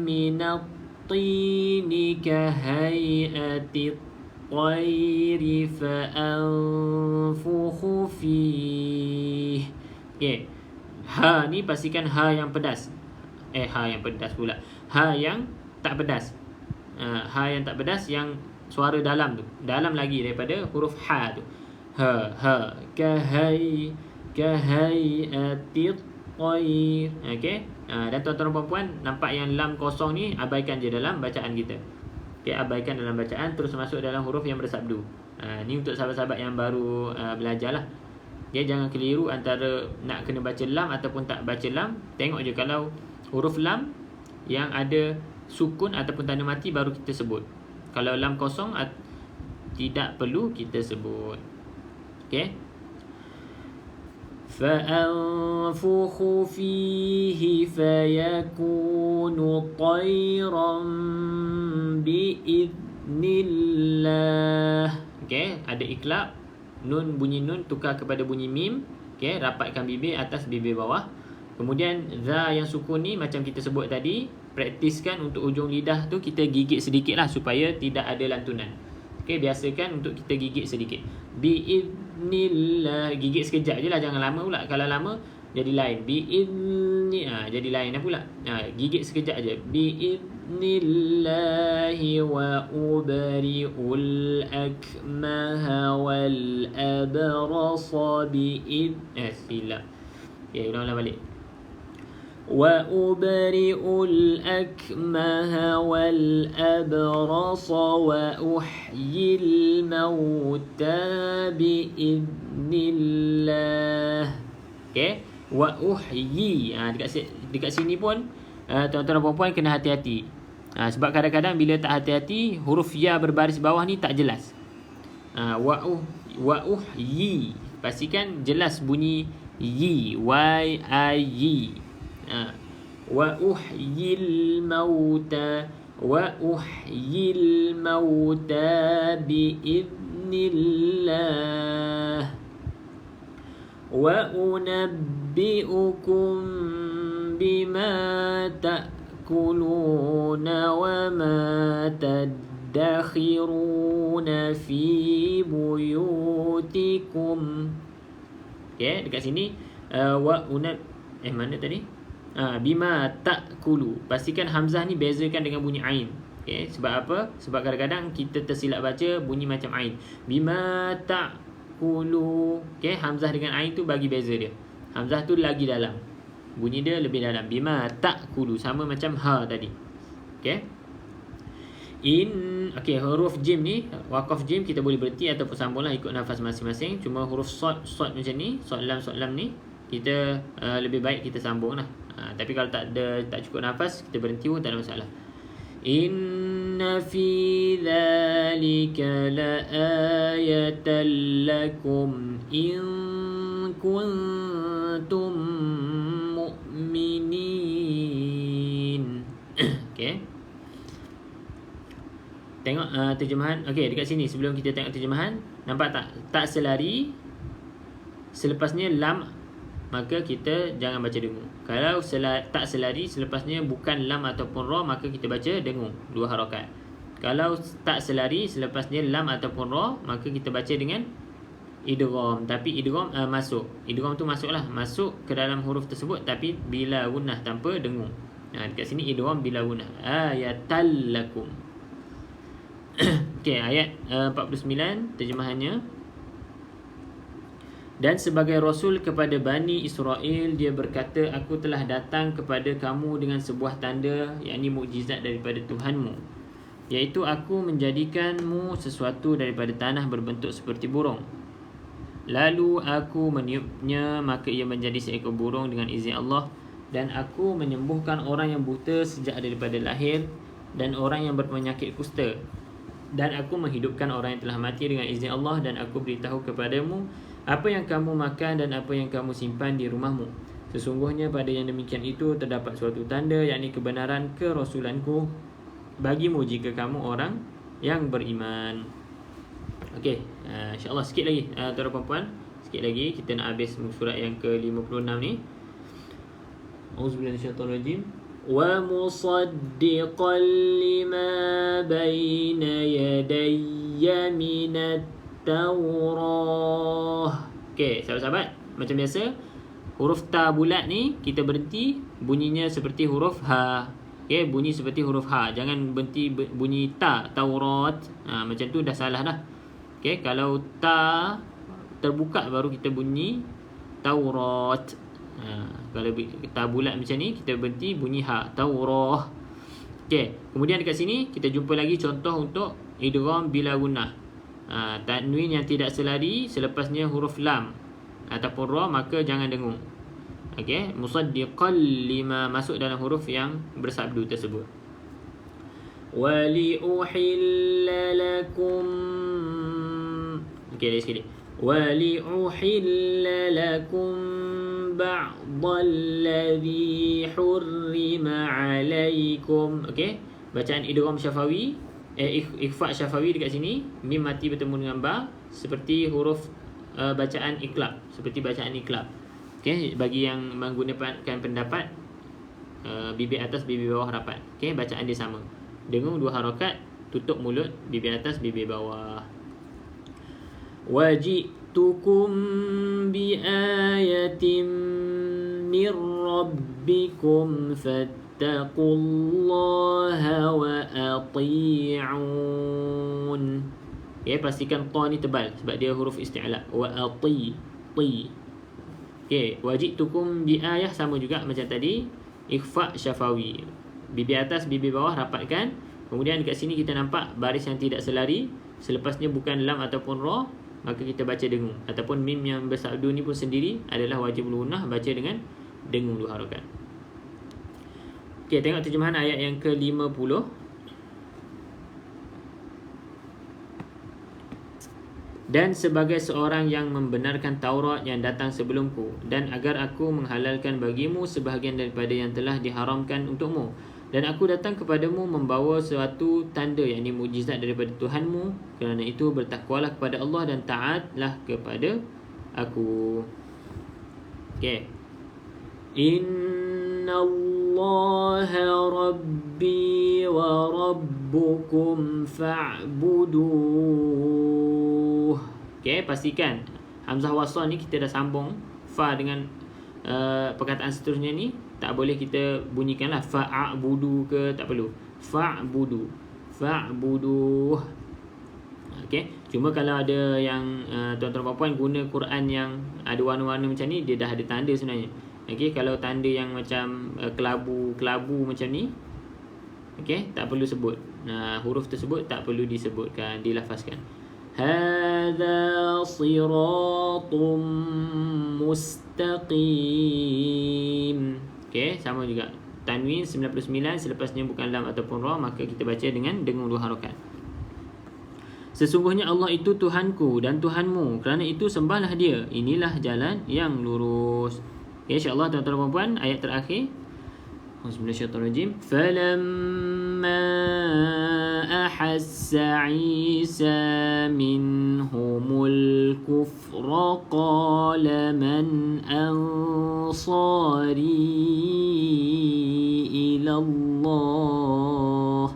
من الطين كهيئة الطير فأنفخ فيه. Okay. Ha ni pastikan ha yang pedas. Ha yang pedas pula. Ha yang tak pedas. Ha yang tak pedas yang suara dalam tu. Dalam lagi daripada huruf ha tu. Ha kahayati tayr. Okey. Dan tuan-tuan dan puan nampak yang lam kosong ni abaikan je dalam bacaan kita. Okey, abaikan dalam bacaan, terus masuk dalam huruf yang bersabdu. Ni untuk sahabat-sahabat yang baru belajarlah. Okay, jangan keliru antara nak kena baca lam ataupun tak baca lam. Tengok je kalau huruf lam yang ada sukun ataupun tanda mati baru kita sebut. Kalau lam kosong tidak perlu kita sebut. Okey. فأنفخ فيه فيكون طيرا بإذن الله. Okay, ada iklab. Nun, bunyi nun tukar kepada bunyi mim. Okay, rapatkan bibir atas bibir bawah. Kemudian za yang sukun ni macam kita sebut tadi, praktiskan untuk ujung lidah tu kita gigit sedikit lah supaya tidak ada lantunan. Okay, biasakan untuk kita gigit sedikit. Bi'idnillah, gigit sekejap je lah, jangan lama pula. Kalau lama jadi lain. Bi'idni, jadi lain lah pula. Gigit sekejap je. Bi'idnillahi wa ubari'ul akmaha wal abrasa silap. Okay, ulang-ulang balik. وأبرئ الأكمه والأبرص وأحيي الموتى بإذن الله. Okay, وأحيي. Dekat sini pun tuan-tuan dan puan-puan kena hati-hati. Sebab kadang-kadang bila tak hati-hati huruf ya berbaris bawah ni tak jelas. Wa'uhyi, pastikan jelas bunyi yi, y-i-yi. وأحيي الموتى بإذن الله وأنبئكم بما تأكلون وما تدخرون في بيوتكم. Okay, dekat sini mana tadi? Bima ta'kulu. Pastikan hamzah ni bezakan dengan bunyi ain. Okay, sebab apa? Sebab kadang-kadang kita tersilap baca bunyi macam ain. Bima ta'kulu. Okay, hamzah dengan ain tu bagi beza dia. Hamzah tu lagi dalam. Bunyi dia lebih dalam. Bima ta'kulu. Sama macam ha tadi. Okay. Okay, huruf jim ni, waqaf jim kita boleh berhenti ataupun sambunglah ikut nafas masing-masing. Cuma huruf sod macam ni, sod lam ni, kita lebih baik kita sambung lah. Tapi kalau tak cukup nafas, kita berhenti pun tak ada masalah. Inna fi dhalika la ayatan lakum in kuntum mu'minin. Okay, tengok terjemahan. Okay, dekat sini sebelum kita tengok terjemahan, nampak tak selari selepasnya lam, maka kita jangan baca dengung. Kalau tak selari selepasnya bukan lam ataupun ra, maka kita baca dengung, 2 harakat. Kalau tak selari selepasnya lam ataupun ra, maka kita baca dengan idgham. Tapi idgham masuk. Idgham tu masuklah, masuk ke dalam huruf tersebut tapi bila gunnah, tanpa dengung. Dekat sini idgham bila gunnah. Ayatal lakum. Okay, ayat 49 terjemahannya. Dan sebagai Rasul kepada Bani Israel, dia berkata, aku telah datang kepada kamu dengan sebuah tanda, yakni mukjizat daripada Tuhanmu, iaitu aku menjadikanmu sesuatu daripada tanah berbentuk seperti burung. Lalu aku meniupnya, maka ia menjadi seekor burung dengan izin Allah. Dan aku menyembuhkan orang yang buta sejak daripada lahir, dan orang yang berpenyakit kusta. Dan aku menghidupkan orang yang telah mati dengan izin Allah. Dan aku beritahu kepadamu apa yang kamu makan dan apa yang kamu simpan di rumahmu. Sesungguhnya pada yang demikian itu terdapat suatu tanda, yakni kebenaran kerasulanku bagimu jika kamu orang yang beriman. Okey, insya-Allah sikit lagi tuan-tuan dan puan-puan. Sikit lagi kita nak habis surat yang ke-56 ni. Auzubillahi minasyaitonirrajim. Wa musaddiqan lima baina yadayya minat Taurah. Okey, sahabat-sahabat, macam biasa huruf ta bulat ni kita berhenti bunyinya seperti huruf ha. Okey, bunyi seperti huruf ha. Jangan berhenti bunyi ta, Taurat. Macam tu dah salah dah. Okey, kalau ta terbuka baru kita bunyi Taurat. Kalau ta bulat macam ni kita berhenti bunyi ha, Taurah. Okey, kemudian dekat sini kita jumpa lagi contoh untuk idgham bila gunnah. Tanwin yang tidak selari selepasnya huruf lam ataupun ra, maka jangan dengung. Okey, musaddiqal lima masuk dalam huruf yang bersabdu tersebut. Wali uhilla lakum. Okey, lagi sekali. Wali uhilla lakum ba'dalladhi hurrima alaikum. Okey, bacaan idgham syafawi, ikhfa syafawi dekat sini, mim mati bertemu dengan ba seperti huruf bacaan iqlab, seperti bacaan iqlab. Okey, bagi yang menggunakan pendapat bibir atas bibir bawah rapat. Okey, bacaan dia sama. Dengung 2 harakat, tutup mulut, bibir atas bibir bawah. Wajitukum bi ayatin mir rabbikum fattaqullaha wa ati'un. Okay, pastikan ta ni tebal sebab dia huruf isti'la. Wa ati. Okay, wajitukum bi ayah sama juga macam tadi, ikhfa syafawi, bibir atas bibir bawah rapatkan. Kemudian dekat sini kita nampak baris yang tidak selari, selepasnya bukan lam ataupun ra, maka kita baca dengung. Ataupun mim yang bersabdu ni pun sendiri adalah wajib gunnah, baca dengan dengung 2 harakat. Okey, tengok terjemahan ayat yang ke-50. Dan sebagai seorang yang membenarkan Taurat yang datang sebelumku, dan agar aku menghalalkan bagimu sebahagian daripada yang telah diharamkan untukmu, dan aku datang kepadamu membawa suatu tanda, yakni mukjizat daripada Tuhanmu. Kerana itu bertakwalah kepada Allah dan taatlah kepada aku. Okey. Inna Allaha Rabbi wa Rabbukum fa'buduh. Okey, pastikan hamzah wasal ni kita dah sambung fa dengan perkataan seterusnya ni. Tak boleh kita bunyikanlah fa'budu ke, tak perlu. Fa'budu. Okey, cuma kalau ada yang tuan-tuan puan guna Quran yang ada warna-warna macam ni, dia dah ada tanda sebenarnya. Okey, kalau tanda yang macam kelabu macam ni, okey, tak perlu sebut. Huruf tersebut tak perlu disebutkan, dilafazkan. Hadza siratum mustaqim. Okey, sama juga. Tanwin 99 selepasnya bukan lam ataupun ra, maka kita baca dengan dengung 2 harakat. Sesungguhnya Allah itu Tuhanku dan Tuhanmu, kerana itu sembahlah Dia. Inilah jalan yang lurus. Okay, insya-Allah tuan-tuan dan puan, ayat terakhir. Bismillahirrahmanirrahim. Falamma ahassa Isa minhumul kufra qala man ansari ila Allah.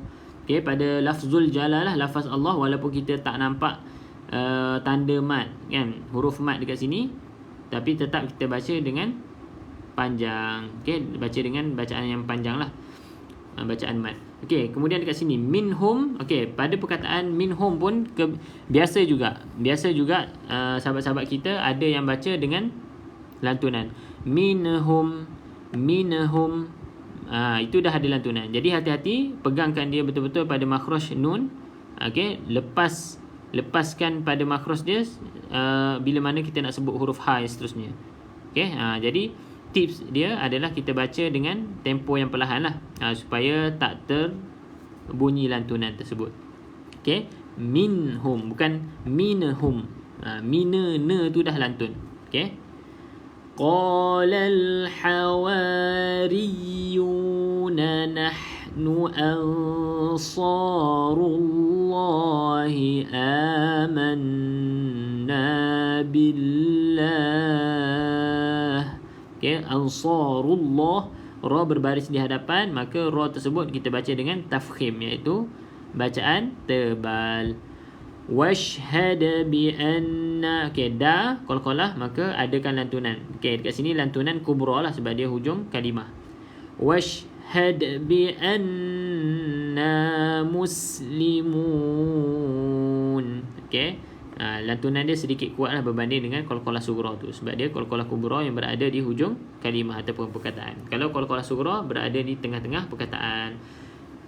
Okay, pada lafzul jalalah, lafaz Allah, walaupun kita tak nampak tanda mat, kan, huruf mat dekat sini, tapi tetap kita baca dengan panjang. Okay, baca dengan bacaan yang panjang lah, bacaan mat. Okay, kemudian dekat sini minhum. Okay, pada perkataan minhum pun biasa juga sahabat-sahabat kita ada yang baca dengan lantunan minhum. Itu dah ada lantunan. Jadi hati-hati, pegangkan dia betul-betul pada makhraj nun. Okey, lepaskan pada makhraj dia bila mana kita nak sebut huruf ha yang seterusnya. Okey, jadi tips dia adalah kita baca dengan tempo yang perlahan lah, supaya tak terbunyi lantunan tersebut. Okey, minhum bukan minhum. Mina tu dah lantun. Okey. قال الحواريون nahnu ansarullahi amanna billah. Okay, ansarullah, ra berbaris di hadapan, maka ra tersebut kita baca dengan tafkhim, iaitu bacaan tebal. Washhad bi anna, okey, da qalqalah, maka adakan lantunan. Okey, dekat sini lantunan kubra lah sebab dia hujung kalimah. Washhad bi anna muslimun. Okey, lantunan dia sedikit kuat lah berbanding dengan qalqalah sughra tu, sebab dia qalqalah kubra yang berada di hujung kalimah ataupun perkataan. Kalau qalqalah sughra berada di tengah-tengah perkataan.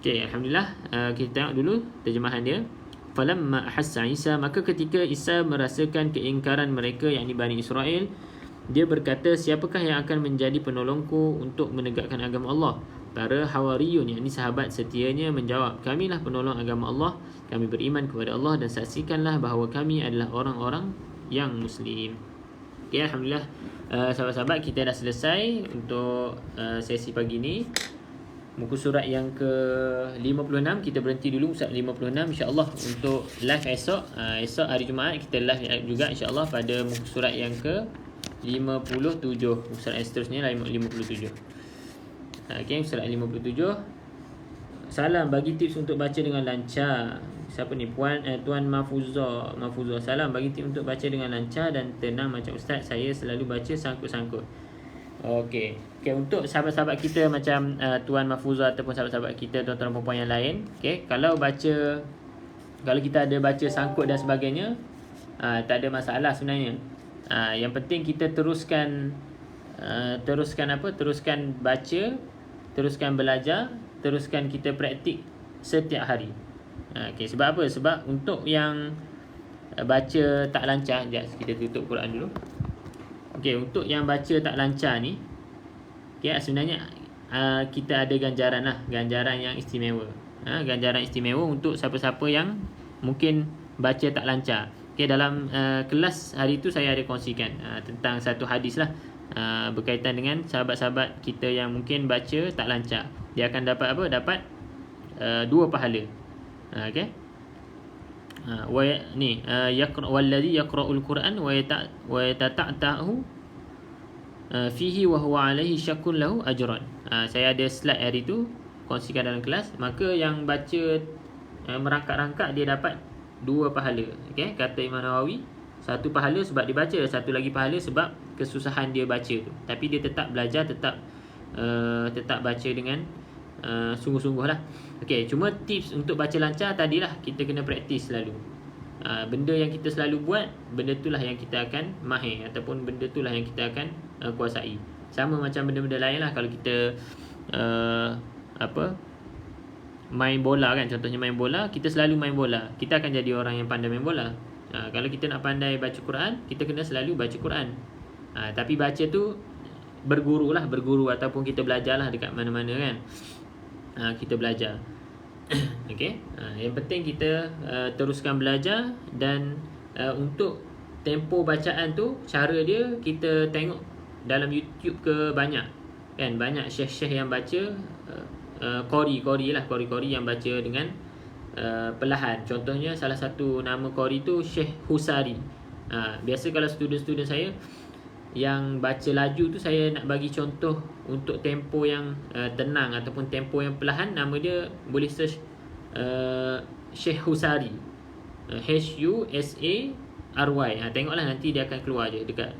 Okey, alhamdulillah. Kita tengok dulu terjemahan dia. Falamma ahassa Isa, maka ketika Isa merasakan keingkaran mereka, yakni Bani Israel, dia berkata, siapakah yang akan menjadi penolongku untuk menegakkan agama Allah? Para Hawariyun, yakni sahabat setianya, menjawab, kamilah penolong agama Allah, kami beriman kepada Allah dan saksikanlah bahawa kami adalah orang-orang yang Muslim. Okay, alhamdulillah, sahabat-sahabat, kita dah selesai untuk sesi pagi ni. Muka surat yang ke-56, kita berhenti dulu Ustaz 56, insya-Allah untuk live esok. Esok hari Jumaat kita live juga insya-Allah pada muka surat yang ke-57. Surat yang seterusnya 57. Okey, surat 57. Salam, bagi tips untuk baca dengan lancar. Siapa ni? Tuan Mahfuzah. Salam, bagi tips untuk baca dengan lancar dan tenang macam Ustaz. Saya selalu baca sangkut-sangkut. Okey, untuk sahabat-sahabat kita macam Tuan Mahfuzah ataupun sahabat-sahabat kita, tuan-tuan dan puan yang lain, okey, kalau kita ada baca sangkut dan sebagainya, tak ada masalah sebenarnya. Yang penting kita teruskan baca, teruskan belajar, teruskan kita praktik setiap hari. Okey, sebab apa? Sebab untuk yang baca tak lancar, jap kita tutup Quran dulu. Okey, untuk yang baca tak lancar ni, okey, sebenarnya kita ada ganjaran yang istimewa. Ganjaran istimewa untuk siapa-siapa yang mungkin baca tak lancar. Okey, dalam kelas hari tu saya ada kongsikan tentang satu hadis lah, berkaitan dengan sahabat-sahabat kita yang mungkin baca tak lancar. Dia akan dapat apa? Dapat 2 pahala. Okey. Walladhi yaqra'ul Quran wa yatata'tahu fihi wa huwa alaihi syakkun lahu ajran. Saya ada slide hari tu kongsikan dalam kelas. Maka yang baca merangkak-rangkak dia dapat 2 pahala. Okey, kata Imam Nawawi, 1 pahala sebab dia baca, 1 lagi pahala sebab kesusahan dia baca tu. Tapi dia tetap belajar, tetap baca dengan sungguh-sungguh lah. Okey, cuma tips untuk baca lancar tadilah kita kena praktis selalu. Benda yang kita selalu buat, benda itulah yang kita akan mahir, ataupun benda itulah yang kita akan kuasai. Sama macam benda-benda lain lah. Kalau kita main bola kan, contohnya main bola, kita selalu main bola, kita akan jadi orang yang pandai main bola. Kalau kita nak pandai baca Quran, kita kena selalu baca Quran. Tapi baca tu berguru ataupun kita belajarlah dekat mana-mana kan. Kita belajar. Okey, yang penting kita teruskan belajar. Dan untuk tempo bacaan tu, cara dia kita tengok dalam YouTube ke banyak kan, banyak syekh-syekh yang baca qori yang baca dengan perlahan. Contohnya salah satu nama qori tu Syekh Husari. Biasa kalau student-student saya yang baca laju tu, saya nak bagi contoh untuk tempo yang tenang ataupun tempo yang perlahan, nama dia boleh search Syekh Husari, HUSARY. Tengoklah nanti dia akan keluar je dekat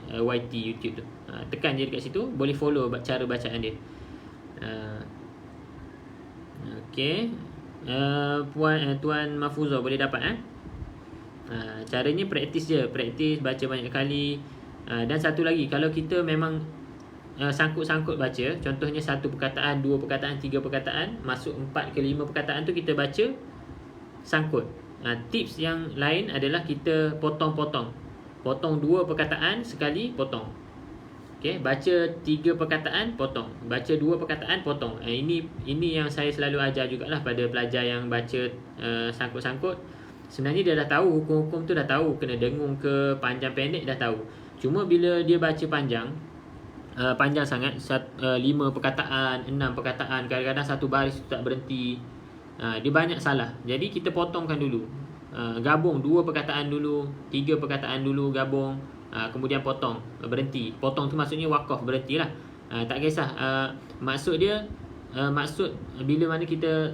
YT YouTube tu. Tekan je dekat situ, boleh follow cara bacaan dia. Okey, Tuan Mahfuzah boleh dapat caranya praktis je, baca banyak kali. Dan satu lagi, kalau kita memang sangkut-sangkut baca, contohnya 1 perkataan, 2 perkataan, 3 perkataan, masuk 4 ke 5 perkataan tu kita baca sangkut. Tips yang lain adalah kita potong 2 perkataan sekali, potong. Okey, baca 3 perkataan, potong. Baca 2 perkataan, potong. Ini yang saya selalu ajar jugalah pada pelajar yang baca sangkut-sangkut. Sebenarnya dia dah tahu hukum-hukum tu, dah tahu kena dengung ke panjang pendek, dah tahu. Cuma bila dia baca panjang, panjang sangat, 5 perkataan, 6 perkataan, kadang-kadang satu baris tu tak berhenti. Dia banyak salah. Jadi kita potongkan dulu. Gabung 2 perkataan dulu, 3 perkataan dulu gabung, kemudian potong, berhenti. Potong tu maksudnya wakaf, berhentilah. Tak kisah. Maksud dia, maksud bila mana kita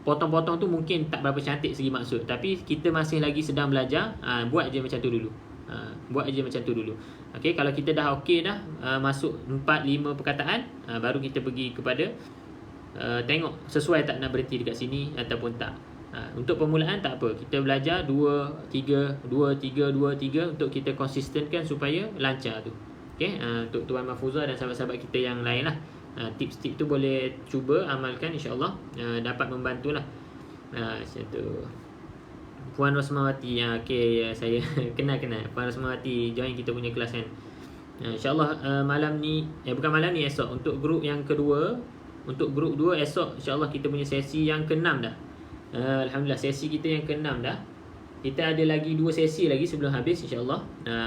potong-potong tu mungkin tak berapa cantik segi maksud, tapi kita masih lagi sedang belajar, buat je macam tu dulu. Buat je macam tu dulu. Okey, kalau kita dah okey dah, masuk 4-5 perkataan, baru kita pergi kepada tengok sesuai tak nak berhenti dekat sini ataupun tak. Untuk permulaan tak apa, kita belajar 2 3 2 3 2 3 untuk kita konsistenkan supaya lancar tu. Okey, untuk Tuan Mahfuzah dan sahabat-sahabat kita yang lain lah, tips-tips tu boleh cuba amalkan, insya-Allah dapat membantulah. Macam tu. Puan Rosmawati, okey, saya kenal Puan Rosmawati join kita punya kelas kan. InsyaAllah malam ni, bukan malam ni, esok untuk grup yang kedua. Untuk grup 2 esok insyaAllah kita punya sesi yang ke-6 dah. Alhamdulillah, sesi kita yang ke-6 dah. Kita ada lagi 2 sesi lagi sebelum habis insyaAllah,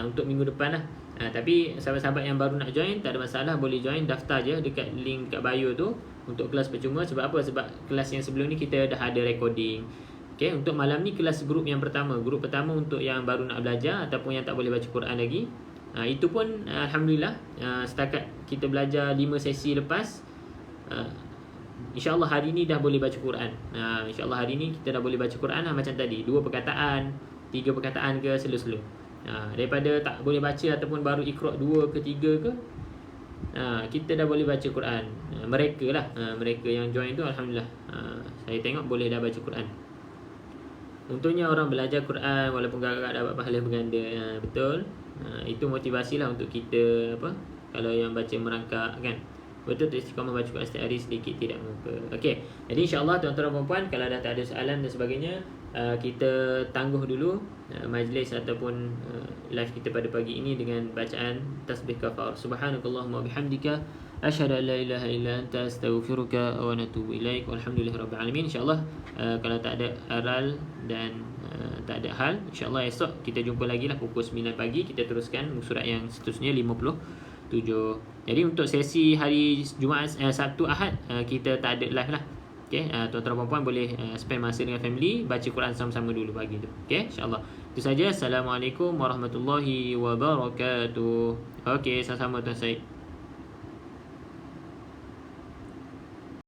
untuk minggu depan lah. Tapi sahabat-sahabat yang baru nak join, tak ada masalah, boleh join, daftar je dekat link kat bio tu untuk kelas percuma. Sebab apa? Sebab kelas yang sebelum ni kita dah ada recording. Okay, untuk malam ni kelas grup yang pertama. Grup pertama untuk yang baru nak belajar ataupun yang tak boleh baca Quran lagi. Itu pun Alhamdulillah, setakat kita belajar 5 sesi lepas, InsyaAllah hari ni dah boleh baca Quran. InsyaAllah hari ni kita dah boleh baca Quran lah, macam tadi 2 perkataan, 3 perkataan ke, slow-slow. Daripada tak boleh baca ataupun baru Iqra' 2 ke 3 ke, kita dah boleh baca Quran. Mereka lah, mereka yang join tu Alhamdulillah, saya tengok boleh dah baca Quran. Untungnya orang belajar Quran walaupun agak dapat pahala berganda. Betul. Itu motivasi lah untuk kita, apa, kalau yang baca merangkak kan. Betul tu, istiqamah baca Quran setiap hari sedikit tidak mengapa. Okey. Jadi insya-Allah tuan-tuan dan puan-puan, kalau dah tak ada soalan dan sebagainya, kita tangguh dulu majlis ataupun live kita pada pagi ini dengan bacaan tasbih kafar. Subhanakallahumma bihamdika asyhadu an la ilaha illa anta astaghfiruka wa atubu ilaik. Walhamdulillahirabbil alamin. Insya-Allah kalau tak ada aral dan tak ada hal, insya-Allah esok kita jumpa lagi lah pukul 9 pagi, kita teruskan surat yang seterusnya 57. Jadi untuk sesi hari Jumaat, Sabtu, Ahad, kita tak ada live lah. Okay, tuan-tuan dan puan-puan boleh spend masa dengan family, baca Quran sama-sama dulu pagi tu. Okay, insyaAllah. Itu saja. Assalamualaikum warahmatullahi wabarakatuh. Okay, sama-sama Tuan Syed.